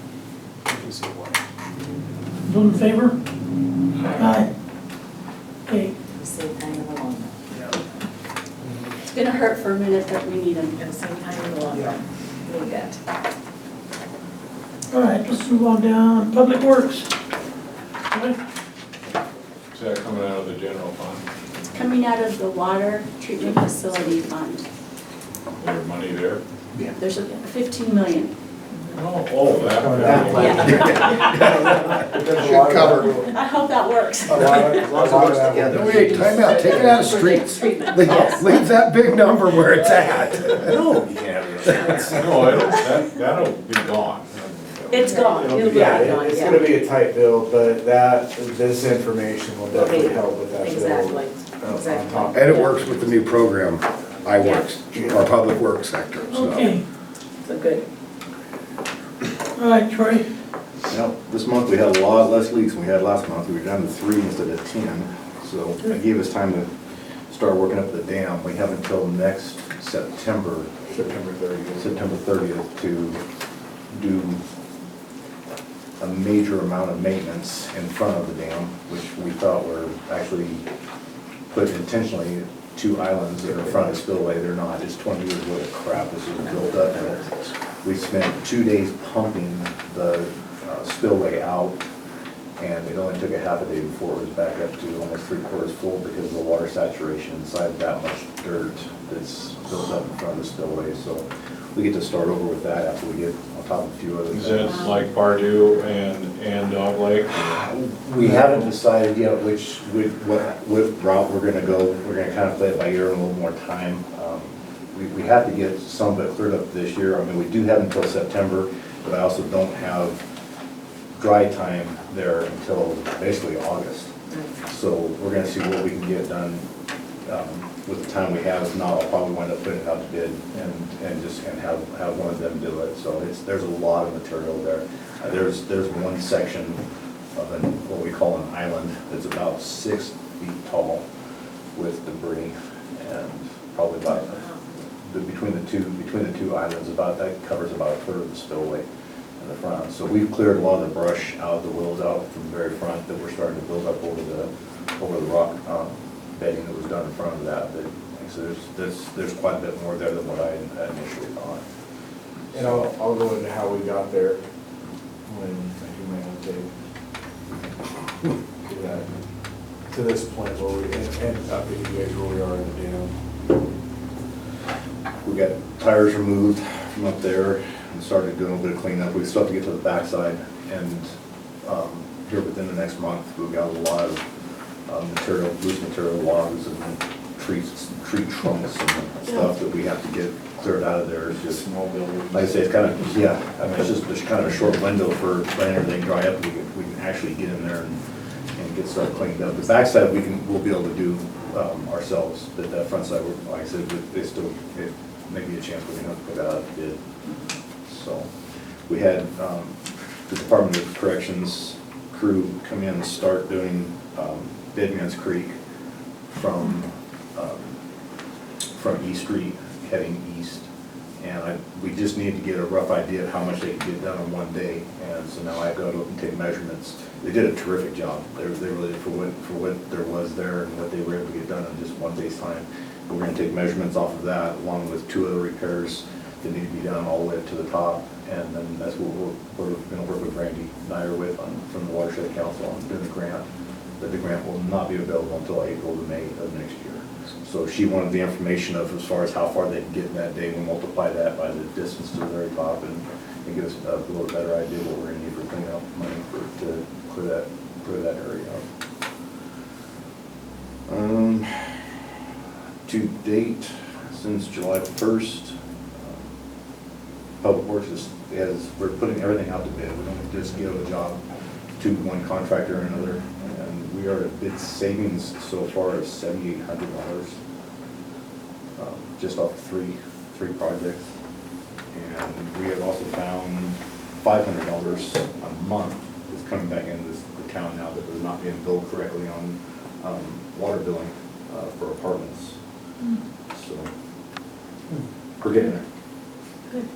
You can see why. Those in favor? Aye. Okay, Same time in the long run. It's gonna hurt for a minute, but we need them. At the same time in the long run. Need that. all right, let's move on down, Public Works. Okay. Is that coming out of the general fund? It's coming out of the water treatment facility fund. Is there money there? There's a 15 million. Oh, that one. Should cover. I hope that works. A lot of- a lot of that will be- Wait, time out, take it out of streets. Treatment. Leave that big number where it's at. No, you can't have insurance. No, that'll be gone. It's gone. It'll be Yeah, gone, it's yeah. gonna be a tight bill, but this information will definitely help with that bill. Exactly, On exactly. top. And it works with the new program, iWorks, our public works sector, so. Okay, So good. all right, Troy. Well, this month we had a lot less leaks than we had last month. We were down to 3 instead of 10. So it gave us time to start working up the dam. We have until next September, September 30th. September 30th to do a major amount of maintenance in front of the dam, which we thought were actually put intentionally 2 islands that are in front of the spillway. They're not. It's 20 years worth of crap. This was built up in it. We spent 2 days pumping the spillway out, and it only took a half a day before it was back up to almost 3/4 full because of the water saturation inside that much dirt that's built up in front of the spillway. So we get to start over with that after we get on top of a few other Is things. that like Pardue and Dog Lake? We haven't decided yet what route we're gonna go. We're gonna kind of play it by ear in a little more time. We have to get some of it cleared up this year. I mean, we do have until September, but I also don't have dry time there until basically August. So we're gonna see what we can get done with the time we have. If not, I'll probably wind up putting it out to bid and have one of them do it. So there's a lot of material there. There's one section of what we call an island that's about 6 feet tall with debris, and probably about between the two islands, that covers about 1/3 of the spillway. in the front. So we've cleared a lot of the brush out, the willows out from the very front that we're starting to build up over the rock bedding that was done in front of that. But so there's quite a bit more there than what I initially thought. And I'll go into how we got there when I do my update. To this point where we, and update you guys where we are in the dam. We got tires removed from up there and started doing a little bit of cleanup. We still have to get to the backside, and here within the next month, we've got a lot of material, loose material, logs and tree trunks and stuff that we have to get cleared out of there. It's just, Small building. like I say, it's kind of, yeah, I mean, it's just, there's kind of a short window for letting everything dry up. We can actually get in there and get stuff cleaned up. The backside, we'll be able to do ourselves, but that front side, like I said, it may be a chance we can have to put that out of bid. So, we had the Department of Corrections crew come in and start doing Deadman's Creek from East Street heading east. And we just need to get a rough idea of how much they can get done in one day. And so now I go to and take measurements. They did a terrific job. They really, for what there was there and what they were able to get done in just one day's time. We're gonna take measurements off of that, along with 2 other repairs that need to be done all the way up to the top. And then that's what we're gonna work with Randy Nyer with from the Watershed Council on doing the grant. But the grant will not be available until April to May of next year. So she wanted the information of as far as how far they can get in that day. We'll multiply that by the distance to the very top and give us a little better idea what we're gonna need for cleanup money to clear that area out. To date, since July 1st, Public Works we're putting everything out to bid. We don't just give a job to one contractor or another. And we are at bid savings so far of $7,800, just off three projects. And we have also found $500 a month is coming back into the town now that was not being billed correctly on water billing for apartments. So we're getting there. Good.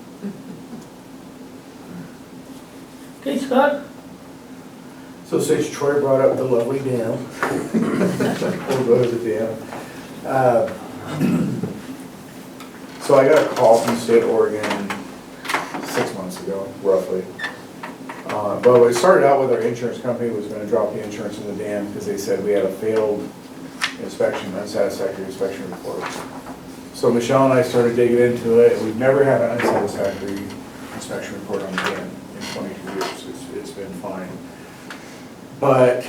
Okay, Scott? So since Troy brought up the lovely dam, we'll go to the dam. So I got a call from the state of Oregon 6 months ago, roughly. But we started out with our insurance company was going to drop the insurance in the dam because they said we had a failed inspection, unsatisfactory inspection report. So Michelle and I started digging into it, and we've never had an unsatisfactory inspection report on the dam in 22 years. It's been fine. But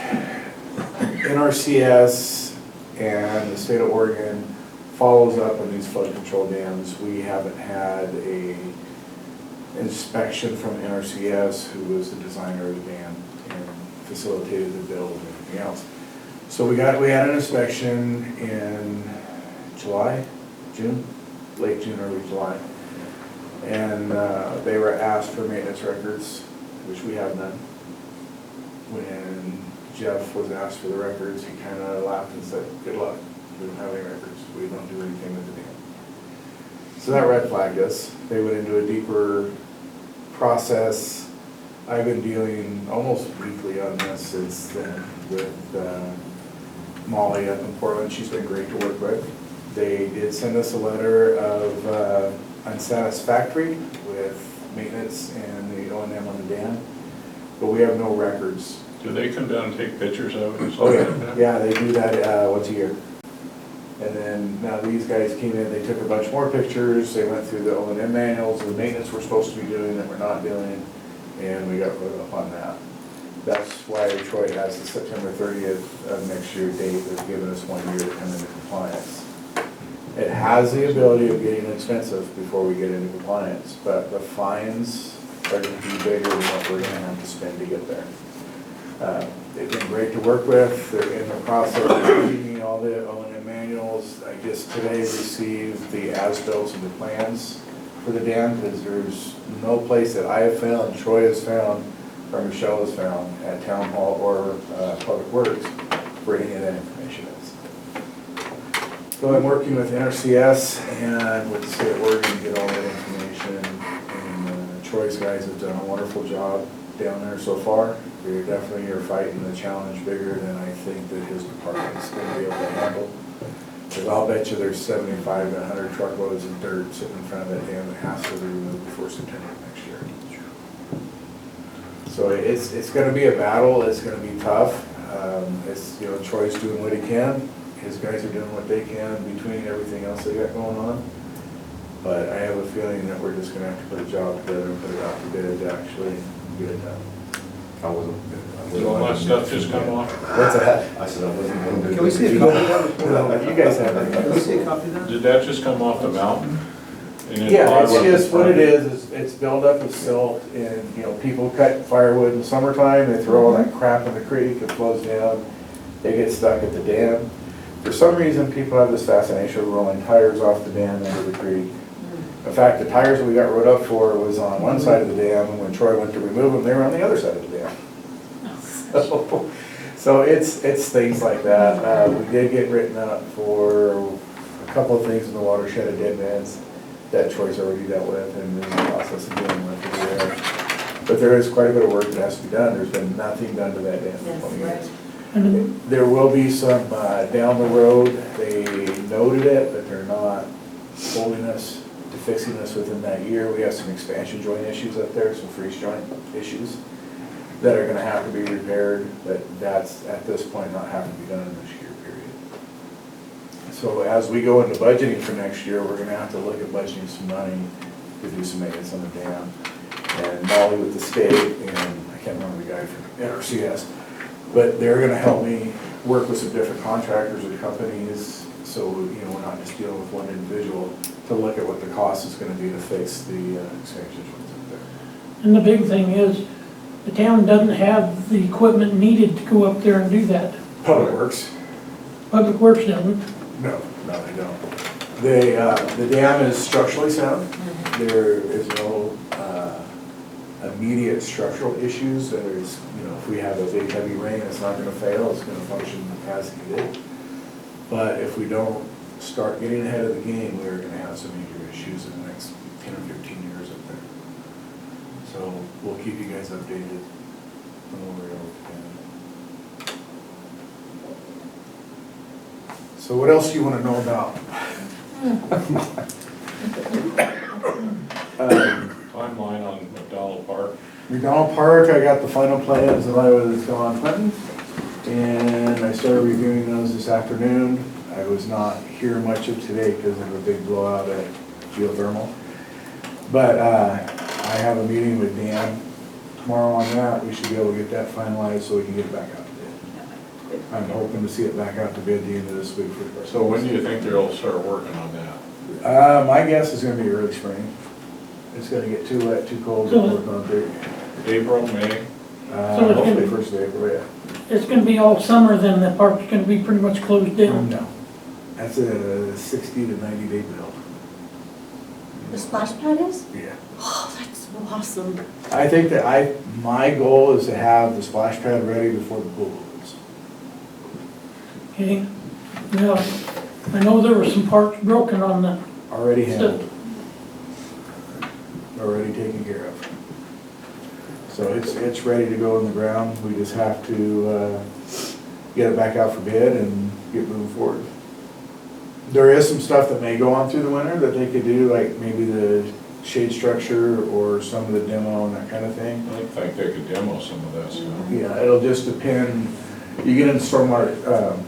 NRCS and the state of Oregon follows up on these flood control dams. We haven't had a inspection from NRCS, who was the designer of the dam and facilitated the build and everything else. So we had an inspection in June, late June, early July. And they were asked for maintenance records, which we have none. When Jeff was asked for the records, he kind of laughed and said, good luck, we don't have any records, we don't do anything with the dam. So that red flagged us. They went into a deeper process. I've been dealing almost weekly on this since then with Molly up in Portland. She's been great to work with. They did send us a letter of unsatisfactory with maintenance and the O&M on the dam, but we have no records. Do they come down and take pictures of it? And Oh stuff like that? yeah, they do that once a year. And then now these guys came in, they took a bunch more pictures, they went through the O&M manuals, the maintenance we're supposed to be doing that we're not doing, and we got put up on that. That's why Troy has the September 30th of next year date. They've given us 1 year to come into compliance. It has the ability of getting expensive before we get into compliance, but the fines are going to be bigger than what we're going to have to spend to get there. They've been great to work with. They're in the process of reading all the O&M manuals. I just today received the as-built and the plans for the dam, because there's no place that I have found, Troy has found, or Michelle has found at Town Hall or Public Works where any of that information is. So I'm working with NRCS and with the state of Oregon to get all that information and Troy's guys have done a wonderful job down there so far. They definitely are fighting the challenge bigger than I think that his department's gonna be able to handle. Because I'll bet you there's 75 to 100 truckloads of dirt sitting in front of that dam that has to be removed before September next year. So it's gonna be a battle, it's gonna be tough. It's, you know, Troy's doing what he can, his guys are doing what they can between everything else they got going on. But I have a feeling that we're just gonna have to put a job together and put it out to bid to actually get it done. I wasn't. Did all that stuff just come off? What's that? I said I wasn't. Can we see a copy of that? No, you guys have it. Can we see a copy of that? Did that just come off the mountain? And it Yeah, brought it's up just the what it front? is it's buildup of silt and, you know, people cut firewood in the summertime, they throw all that crap in the creek, it flows down, they get stuck at the dam. For some reason, people have this fascination with rolling tires off the dam into the creek. In fact, the tires we got rode up for was on one side of the dam, and when Troy went to remove them, they were on the other side of the dam. So it's things like that. We did get written up for a couple of things in the watershed of dead ends that Troy's already dealt with and is in the process of dealing with it there. But there is quite a bit of work that has to be done. There's been nothing done to that dam for 20 years. And There will be some down the road, they noted it, but they're not holding us to fixing this within that year. We have some expansion joint issues up there, some freeze joint issues that are gonna have to be repaired, but that's at this point not having to be done in this year period. So as we go into budgeting for next year, we're gonna have to look at budgeting some money to do some maintenance on the dam. And Molly with the state, and I can't remember the guy from NRCS, but they're gonna help me work with some different contractors or companies, so, you know, we're not just dealing with one individual, to look at what the cost is gonna be to fix the expansion joints up there. and the big thing is, the town doesn't have the equipment needed to go up there and do that. Public Works? Public Works doesn't. No, they don't. The dam is structurally sound. There is no immediate structural issues. There's, you know, if we have a big heavy rain, it's not gonna fail, it's gonna function as needed. But if we don't start getting ahead of the game, we're gonna have some major issues in the next 10 or 15 years up there. So we'll keep you guys updated on where we're at. So what else do you wanna know about? Timeline on McDonald Park. McDonald Park, I got the final plans that I was on hunting, and I started reviewing those this afternoon. I was not here much of today because of a big blowout at Geothermal. But I have a meeting with Dan tomorrow on that. We should be able to get that finalized so we can get it back out to bid. I'm hoping to see it back out to bid the end of this week. So when do you think they'll start working on that? My guess is gonna be early spring. It's gonna get too wet, too cold to work on dirt. April, May? Hopefully first of April, yeah. It's gonna be all summer, then the park's gonna be pretty much closed down. No. That's a 60 to 90 day build. The splash pad is? Yeah. Oh, that's awesome. I think that my goal is to have the splash pad ready before the pool opens. Okay, now, I know there were some parts broken on the Already stuff. handled, already taken care of. So it's ready to go in the ground. We just have to get it back out for bid and get moving forward. There is some stuff that may go on through the winter that they could do, like maybe the shade structure or some of the demo and that kind of thing. I think they could demo some of that stuff. Yeah, it'll just depend, you get into stormwater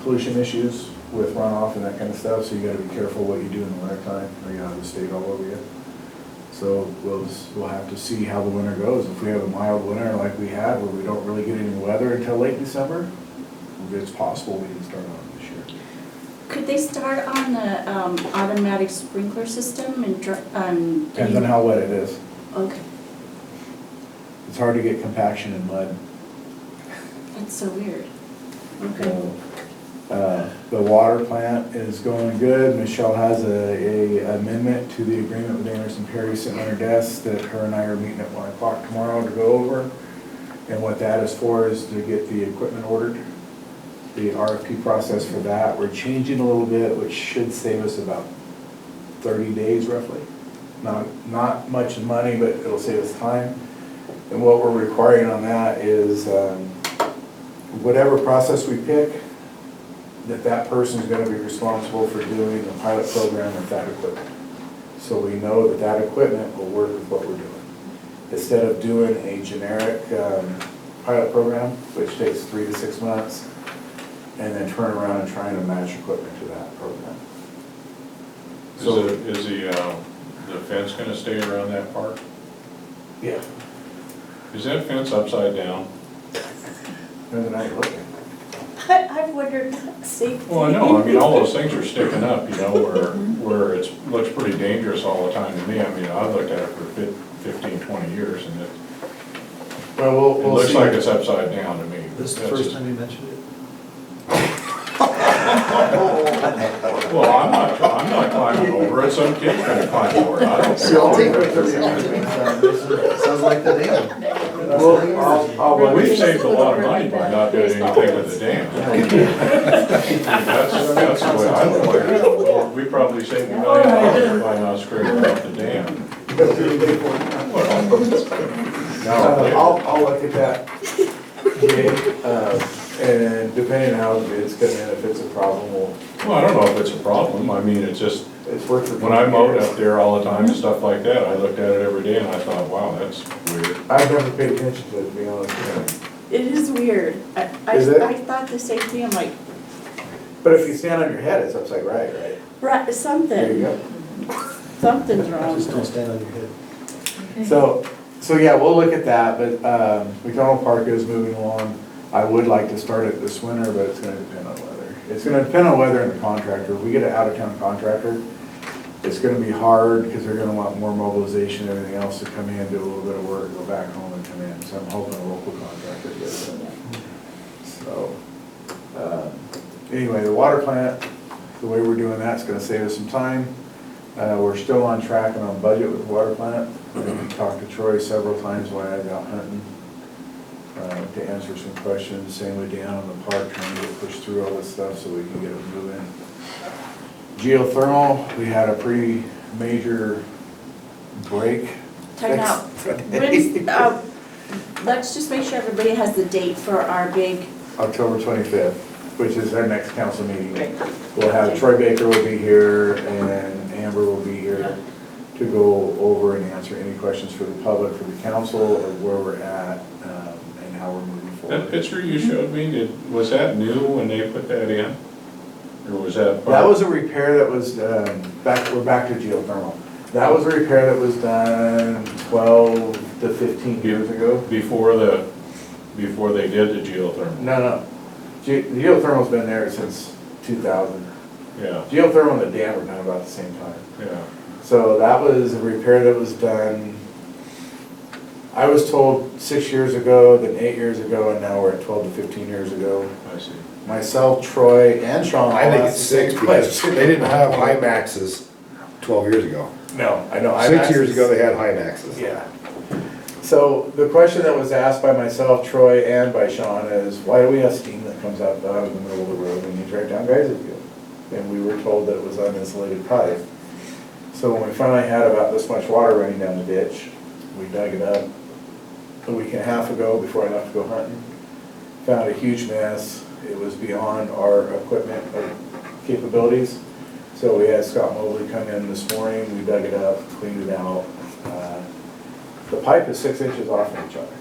pollution issues with runoff and that kind of stuff, so you gotta be careful what you do in the winter time, or you have the state all over you. So we'll have to see how the winter goes. If we have a mild winter like we had, where we don't really get any weather until late December, it's possible we can start on this year. Could they start on the automatic sprinkler system and Depends on how wet it is. Okay, It's hard to get compaction in mud. that's so weird. Okay. The water plant is going good. Michelle has a amendment to the agreement with Anderson Perry sitting on her desk that her and I are meeting at 1 o'clock tomorrow to go over. And what that is for is to get the equipment ordered, the RFP process for that. We're changing a little bit, which should save us about 30 days roughly. not much money, but it'll save us time. And what we're requiring on that is whatever process we pick, that person's gonna be responsible for doing the pilot program with that equipment. So we know that equipment will work with what we're doing. Instead of doing a generic pilot program, which takes 3 to 6 months, and then turn around and trying to match equipment to that program. So Is the fence gonna stay around that park? yeah, Is that fence upside down? depends on how you're looking. I've wondered, safety. Well, I know, I mean, all those things are sticking up, you know, where it looks pretty dangerous all the time to me. I mean, I've looked at it for 15, 20 years, and it Well, we'll looks see. like it's upside down to me. This is the That's first just- time you mentioned it? Well, I'm not climbing over it, some kid's gonna climb over it, I don't care. You'll take it. Sounds like the dam. Well, we've saved a lot of money by not doing anything with the dam. That's the way I look at it. We probably saved $1 million by not scraping up the dam. I'll look at that bid, and depending on how the bids come in, if it's a problem, Well, I don't know if it's a problem, I mean, it's just, it's worth it. when I mowed up there all the time and stuff like that, I looked at it every day and I thought, wow, that's weird. I've never paid attention to it, to be honest with It is weird. Is it? I thought the same thing, I'm like, you. But if you stand on your head, it's upside right, right? right, There you something, go. something's wrong. Just don't stand on your head. So yeah, we'll look at that, but McDonald Park is moving along. I would like to start it this winter, but it's gonna depend on weather. It's gonna depend on weather and the contractor. If we get an out-of-town contractor, it's gonna be hard because they're gonna want more mobilization and everything else to come in, do a little bit of work, go back home and come in. So I'm hoping a local contractor gets it. So, anyway, the water plant, the way we're doing that's gonna save us some time. We're still on track and on budget with the water plant. We talked to Troy several times while I was out hunting to answer some questions. Same with Dan on the park, trying to get pushed through all this stuff so we can get it moving. Geothermal, we had a pretty major break. Time out. When's, let's just make sure everybody has the date for our big, October 25th, which is our next council meeting. Great. We'll have Troy Baker will be here and Amber will be here to go over and answer any questions for the public, for the council, or where we're at and how we're moving That forward. picture you showed me, was that new when they put that in? Or was that? That was a repair that was, we're back to geothermal. That was a repair that was done 12 to 15 years ago. Before they did the geothermal? No. The geothermal's been there since 2000. Yeah, Geothermal and the dam were done about the same time. yeah. So that was a repair that was done, I was told 6 years ago, then 8 years ago, and now we're at 12 to 15 years ago. I see. Myself, Troy, and Sean. I think all it's asked the same 6 because question. they didn't have high maxes 12 years ago. No, I know. 6 years ago, they had high maxes. Yeah. So the question that was asked by myself, Troy, and by Sean is, why do we have steam that comes out of the middle of the road when you drive down Geislerville? And we were told that it was uninsulated pipe. So when we finally had about this much water running down the ditch, we dug it up a week and a half ago before I left to go hunting. Found a huge mess. It was beyond our equipment capabilities. So we had Scott Mobley come in this morning, we dug it up, cleaned it out. The pipe is 6 inches off from each other.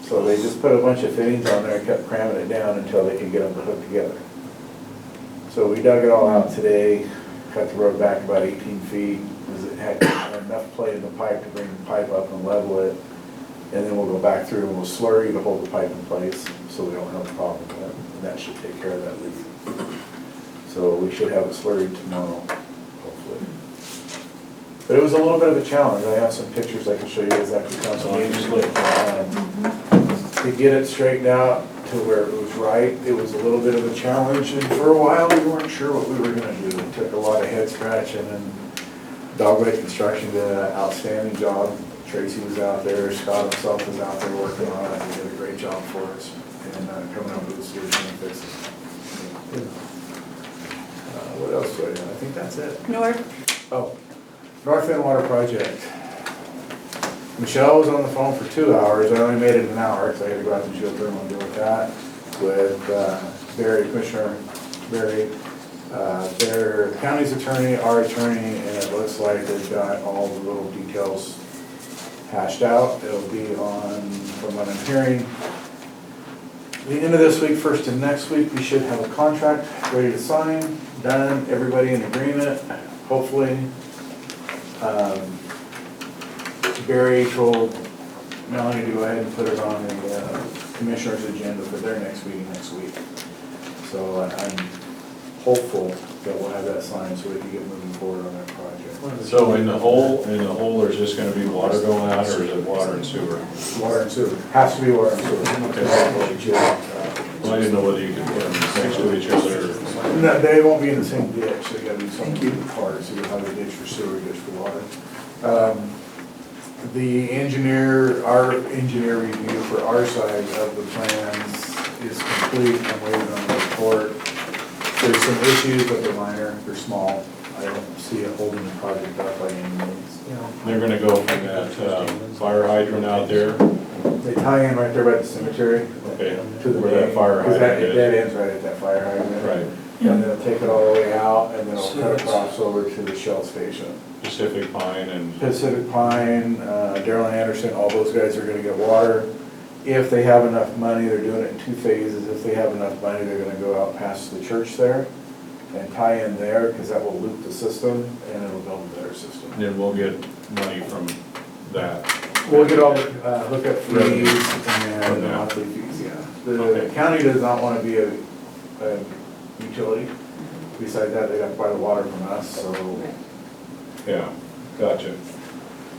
So they just put a bunch of fittings on there and kept cramming it down until they could get them to hook together. So we dug it all out today, cut the road back about 18 feet, because it had enough play in the pipe to bring the pipe up and level it. And then we'll go back through and we'll slurry to hold the pipe in place, so we don't have a problem with that. And that should take care of that leak. So we should have it slurried tomorrow, hopefully. But it was a little bit of a challenge. I have some pictures I can show you guys after the council meeting. To get it straightened out to where it was right, it was a little bit of a challenge, and for a while, we weren't sure what we were gonna do. It took a lot of head scratching, and Dogwood Construction did an outstanding job. Tracy was out there, Scott himself was out there working on it, he did a great job for us, and coming up with a solution to fix it. What else do I know? I think that's it. North, Oh, North End Water Project. Michelle was on the phone for 2 hours, I only made it an hour, because I had to go out to Geothermal and deal with that, with Barry, Commissioner Barry, their county's attorney, our attorney, and it looks like they've got all the little details hashed out. It'll be on, from what I'm hearing, the end of this week, first of next week, we should have a contract ready to sign, done, everybody in agreement, hopefully. Barry told Melanie to go ahead and put it on the commissioner's agenda for their next meeting next week. So I'm hopeful that we'll have that signed so we can get moving forward on that project. So in the hole, there's just gonna be water going out, or is it water and sewer? Water and sewer, has to be water and sewer. Well, I didn't know whether you could put them next to each other. No, they won't be in the same ditch, they gotta be some apart, so you'll have a ditch for sewer, ditch for water. The engineer, our engineer review for our side of the plans is complete, I'm waiting on the report. There's some issues, but they're minor, they're small, I don't see it holding the project up by any means. They're gonna go from that fire hydrant out there, They tie in right there by the cemetery. okay, To the where that main, fire 'cause that hydrant that is. ends right at that fire hydrant. Right, And then it'll take it all the way out, and then it'll cut across over to the Shell station. Pacific Pine and, Pacific Pine, Darrell Anderson, all those guys are gonna get water. If they have enough money, they're doing it in 2 phases. If they have enough money, they're gonna go out past the church there and tie in there, because that will loop the system and it'll build a better system. then we'll get money from that. We'll get all the hookup fees and the monthly fees, yeah. The Okay. county does not wanna be a utility. Besides that, they got to buy the water from us, so. Yeah, gotcha.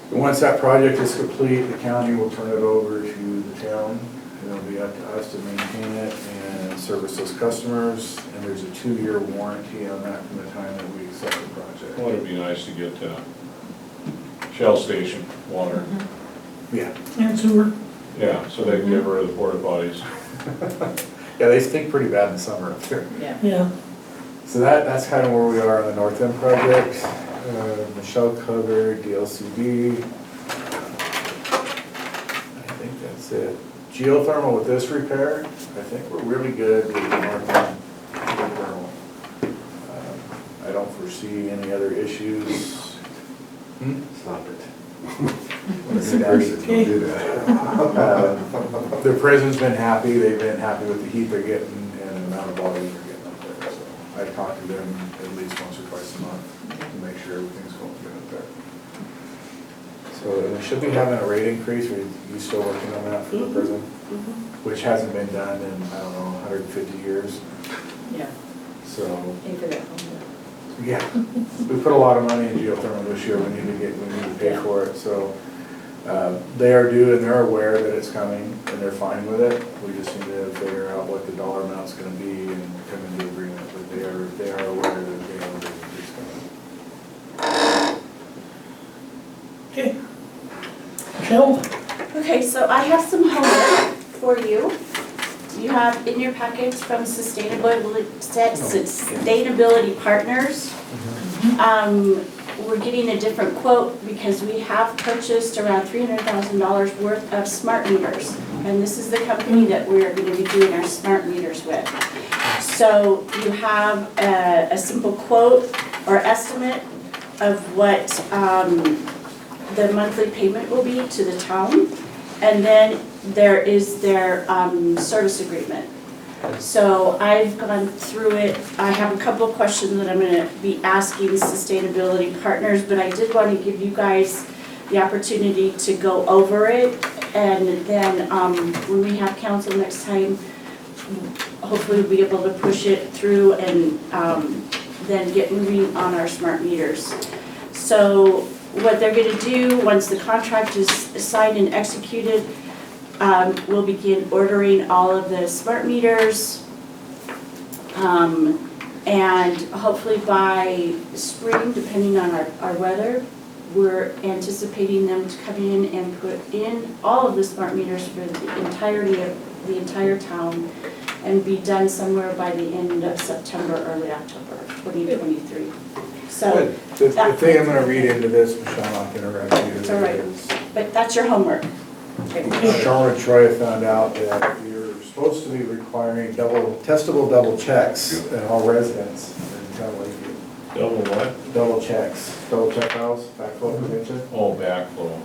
Once that project is complete, the county will turn it over to the town. It'll be up to us to maintain it and service those customers. And there's a 2-year warranty on that from the time that we accept the project. Well, it'd be nice to get Shell station water. Yeah. And sewer. Yeah, so they can get rid of the porta potties. Yeah, they stink pretty bad in the summer up there. Yeah. Yeah. So that's kind of where we are on the North End project. Michelle covered DLCD. I think that's it. Geothermal with this repair, I think we're really good with the North End geothermal. I don't foresee any other issues. Stop it. Okay. Do that. The prison's been happy, they've been happy with the heat they're getting and the amount of volume they're getting up there. So I talk to them at least once or twice a month to make sure everything's going good up there. So we should be having a rate increase, are you still working on that for the prison? Which hasn't been done in, I don't know, 150 years, Yeah, so. pay for that home. Yeah, we put a lot of money in geothermal this year, we need to pay for it, so. They are due and they're aware that it's coming and they're fine with it. We just need to figure out what the dollar amount's gonna be and come into agreement, but they are aware that they know that it's coming. Okay. Michelle? Okay, so I have some homework for you. You have in your packets from Sustainability Partners. We're getting a different quote because we have purchased around $300,000 worth of smart meters. And this is the company that we're going to be doing our smart meters with. So you have a simple quote or estimate of what the monthly payment will be to the town. And then there is their service agreement. So I've gone through it. I have a couple of questions that I'm going to be asking Sustainability Partners, but I did want to give you guys the opportunity to go over it. And then when we have council next time, hopefully we'll be able to push it through and then get moving on our smart meters. So what they're going to do, once the contract is signed and executed, we'll begin ordering all of the smart meters. And hopefully by spring, depending on our weather, we're anticipating them to come in and put in all of the smart meters for the entirety of the entire town and be done somewhere by the end of September, early October 2023. So, The thing I'm gonna read into this, Michelle, I'm not gonna interrupt you. It's all right. is, but that's your homework. Sean and Troy found out that you're supposed to be requiring testable double checks in all residents in town of Lakeview. Double what? Double check valves, backflow prevention. Oh, backflow.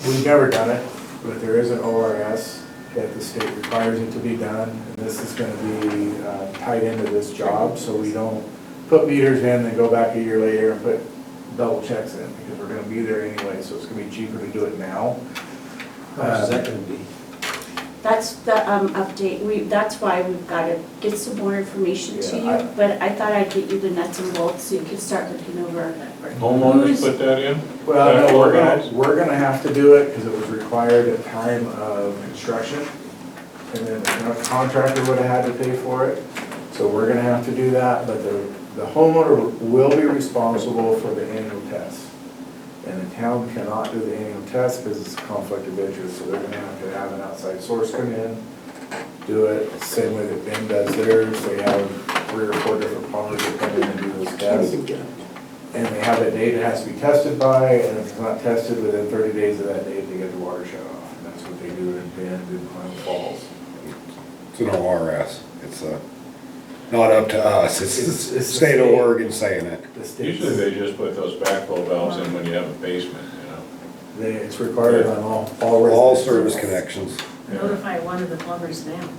We've never done it, but there is an ORS that the state requires it to be done, and this is gonna be tied into this job, so we don't put meters in and go back a year later and put double checks in, because we're gonna be there anyway, so it's gonna be cheaper to do it now. How much is that gonna be? That's the update, that's why we've got to get some more information to Yeah, you, but I thought I'd get you the nuts and bolts so you could start looking over. Homeowners put that in? Well, no, Backflow we're gonna have to do it, because it was required at time of construction, and then the contractor would have had to pay for it, so we're gonna have to do that, but the homeowner will be responsible for the annual test. And the town cannot do the annual test because it's a conflict of interest, so they're gonna have to have an outside source come in, do it, same way that Ben does theirs, they have 3 or 4 different plumbers that come in and do those tests. And they have a date it has to be tested by, and if it's not tested within 30 days of that date, they get the water shut off. And that's what they do in Bend and Clement Falls. It's an ORS. It's not up to us. It's the It's state of Oregon saying it. The state's- Usually they just put those backflow valves in when you have a basement, you know? It's required on all All residents. service connections. Notify one of the plumbers now.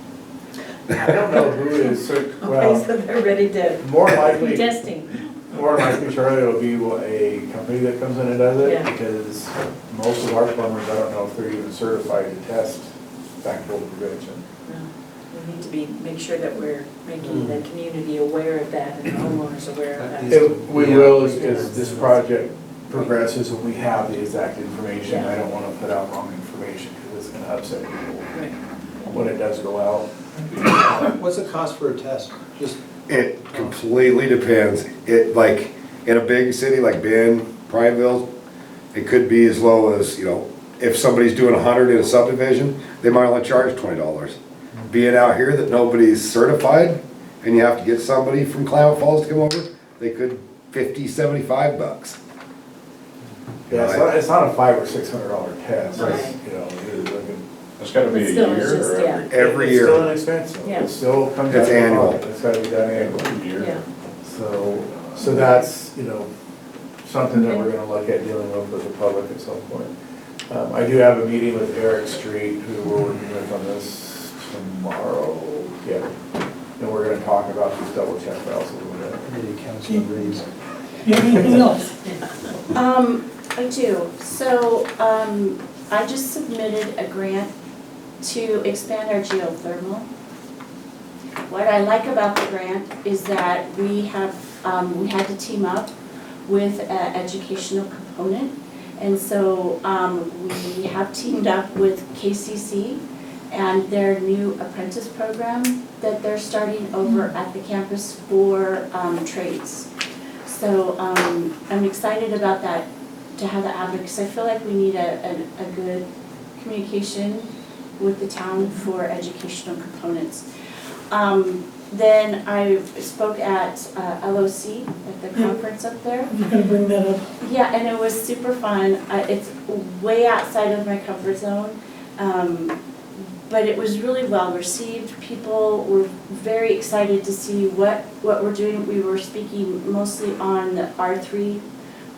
I don't know who is, Okay, well, so they're ready to more likely, testing. Charlie, it'll be a company that comes in and does it, Yeah. because most of our plumbers, I don't know if they're even certified to test backflow prevention. No, we need to make sure that we're making the community aware of that and the homeowners aware of that. We will, as this project progresses and we have the exact information. I don't wanna put out wrong information, because it's gonna upset people Right. when it does go out. What's the cost for a test? Just, It completely depends. It, like, in a big city like Bend, Prineville, it could be as low as, if somebody's doing 100 in a subdivision, they might only charge $20. Being out here that nobody's certified, and you have to get somebody from Klamath Falls to come over, they could $50, $75. Yeah, it's not a $500 or $600 test, Right. you're looking. It's gotta be a It's still year just, or yeah. Every It's year. still inexpensive, Yeah. it still comes out. It's of the annual. pocket. It's gotta be done annually. every year? Yeah. So that's, something that we're gonna look at dealing with the public at some point. I do have a meeting with Eric Street, who we're working with on this tomorrow, yeah. And we're gonna talk about these double check valves a little bit. maybe council agrees. You have anything else? I do. So, I just submitted a grant to expand our geothermal. What I like about the grant is that we had to team up with an educational component. And so, we have teamed up with KCC and their new apprentice program that they're starting over at the campus for trades. So I'm excited about that, to have that happen, because I feel like we need a good communication with the town for educational components. Then I spoke at LOC, at the conference up there. I'm just gonna bring that up. Yeah, and it was super fun. It's way outside of my comfort zone. But it was really well received. People were very excited to see what we're doing. We were speaking mostly on the R3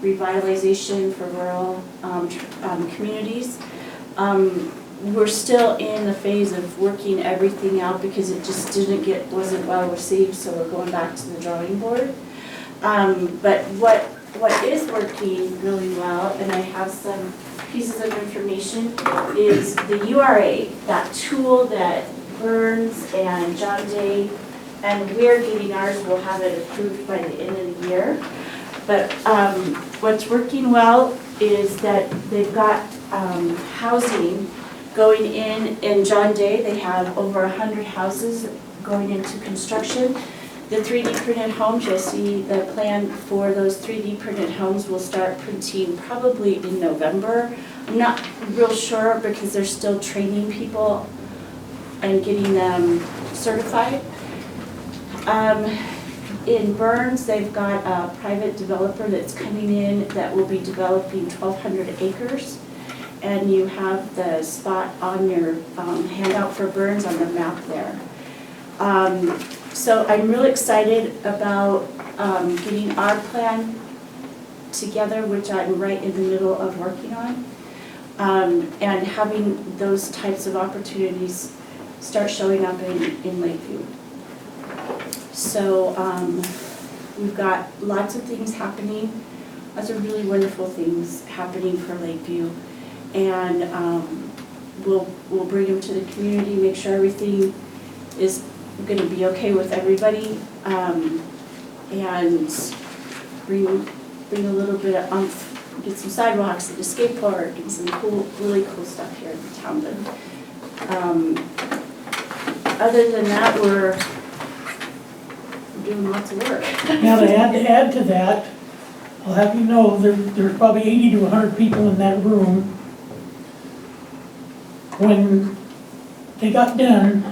revitalization for rural communities. We're still in the phase of working everything out because it just wasn't well received, so we're going back to the drawing board. But what is working really well, and I have some pieces of information, is the URA, that tool that Burns and John Day, and we're getting ours, we'll have it approved by the end of the year. But what's working well is that they've got housing going in John Day. They have over 100 houses going into construction. The 3D printed homes, you'll see the plan for those 3D printed homes will start printing probably in November. I'm not real sure because they're still training people and getting them certified. in Burns, they've got a private developer that's coming in that will be developing 1,200 acres. And you have the spot on your handout for Burns on the map there. So I'm really excited about getting our plan together, which I'm right in the middle of working on. And having those types of opportunities start showing up in Lakeview. So we've got lots of things happening, lots of really wonderful things happening for Lakeview. And we'll bring them to the community, make sure everything is gonna be okay with everybody. And bring a little bit of umph, get some sidewalks and a skate park and some cool, really cool stuff here in town. But other than that, we're doing lots of work. Now, to add to that, I'll have you know, there's probably 80 to 100 people in that room. When they got done,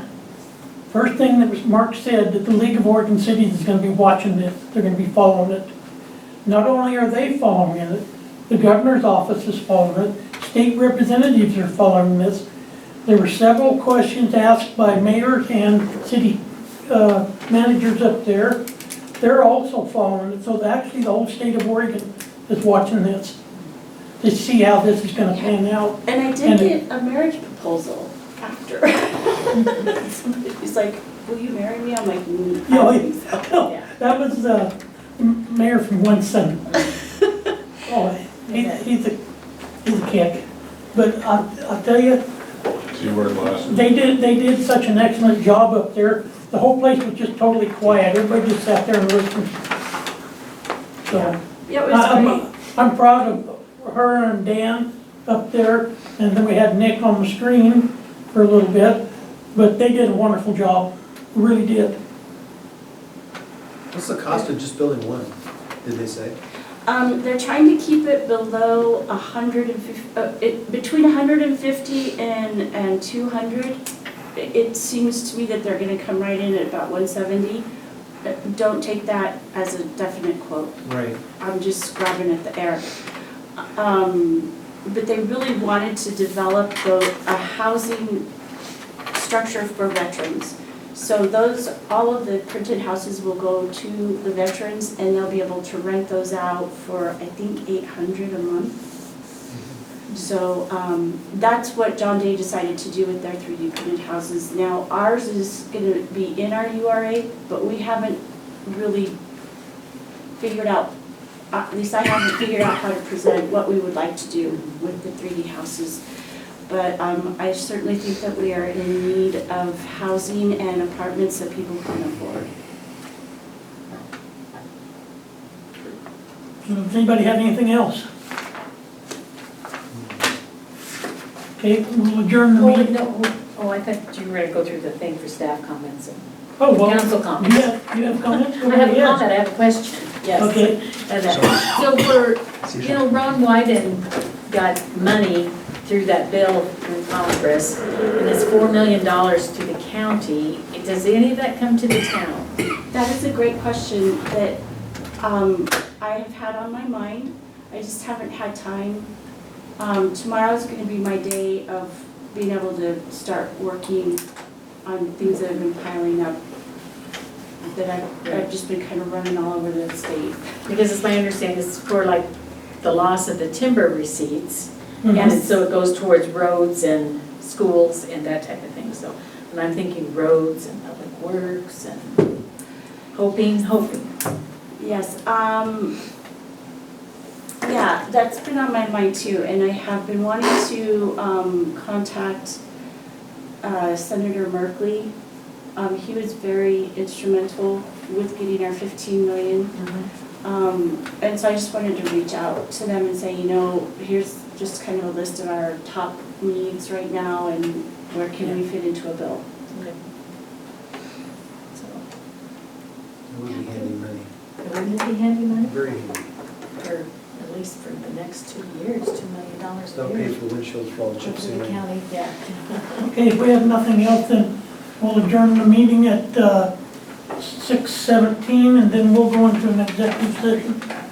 first thing that was Mark said, that the League of Oregon Cities is gonna be watching this, they're gonna be following it. Not only are they following it, the governor's office is following it, state representatives are following this. There were several questions asked by mayors and city managers up there. They're also following it, so actually the whole state of Oregon is watching this to see how this is gonna pan out. And I did get a marriage proposal after. He's like, will you marry me? I'm like, I don't think so. No, that was the mayor from Winston. Oh, he's a kick. But I'll tell you, See where it lasts. they did such an excellent job up there. The whole place was just totally quiet. Everybody just sat there and listened. So Yeah, it was great. I'm proud of her and Dan up there. And then we had Nick on the screen for a little bit. But they did a wonderful job, really did. What's the cost of just building one, did they say? They're trying to keep it below 150, between 150 and 200. It seems to me that they're gonna come right in at about 170. Don't take that as a definite quote. Right. I'm just grabbing at the air. But they really wanted to develop a housing structure for veterans. So all of the printed houses will go to the veterans and they'll be able to rent those out for, I think, $800 a month. So that's what John Day decided to do with their 3D printed houses. Now ours is gonna be in our URA, but we haven't really figured out, at least I haven't figured out how to present what we would like to do with the 3D houses. But I certainly think that we are in need of housing and apartments that people can afford. Does anybody have anything else? Okay, we'll adjourn the Oh, meeting. no, I thought you were gonna go through the thing for staff comments and Oh, well, council comments. you have comments? I have a comment, I have a question, yes. Okay. So for, Ron Wyden got money through that bill through Congress, and it's $4 million to the county. Does any of that come to the town? That is a great question that I have had on my mind. I just haven't had time. Tomorrow's going to be my day of being able to start working on things that have been piling up, that I've just been kind of running all over the state. Because it's my understanding it's for like the loss of the timber receipts, Mhm. and so it goes towards roads and schools and that type of thing. So, and I'm thinking roads and public works and hoping. Yes, yeah, that's been on my mind too, and I have been wanting to contact Senator Merkley. He was very instrumental with getting our 15 million. And so I just wanted to reach out to them and say, here's just kind of a list of our top needs right now and where can we fit into a bill. Okay. So, It would be handy money, wouldn't it be handy money? very handy. For, at least for the next 2 years, $2 million That'll a pay year. for windshields for all the For chips the in county, yeah. Okay, if we have nothing else, then we'll adjourn the meeting at 6 17, and then we'll go into an executive session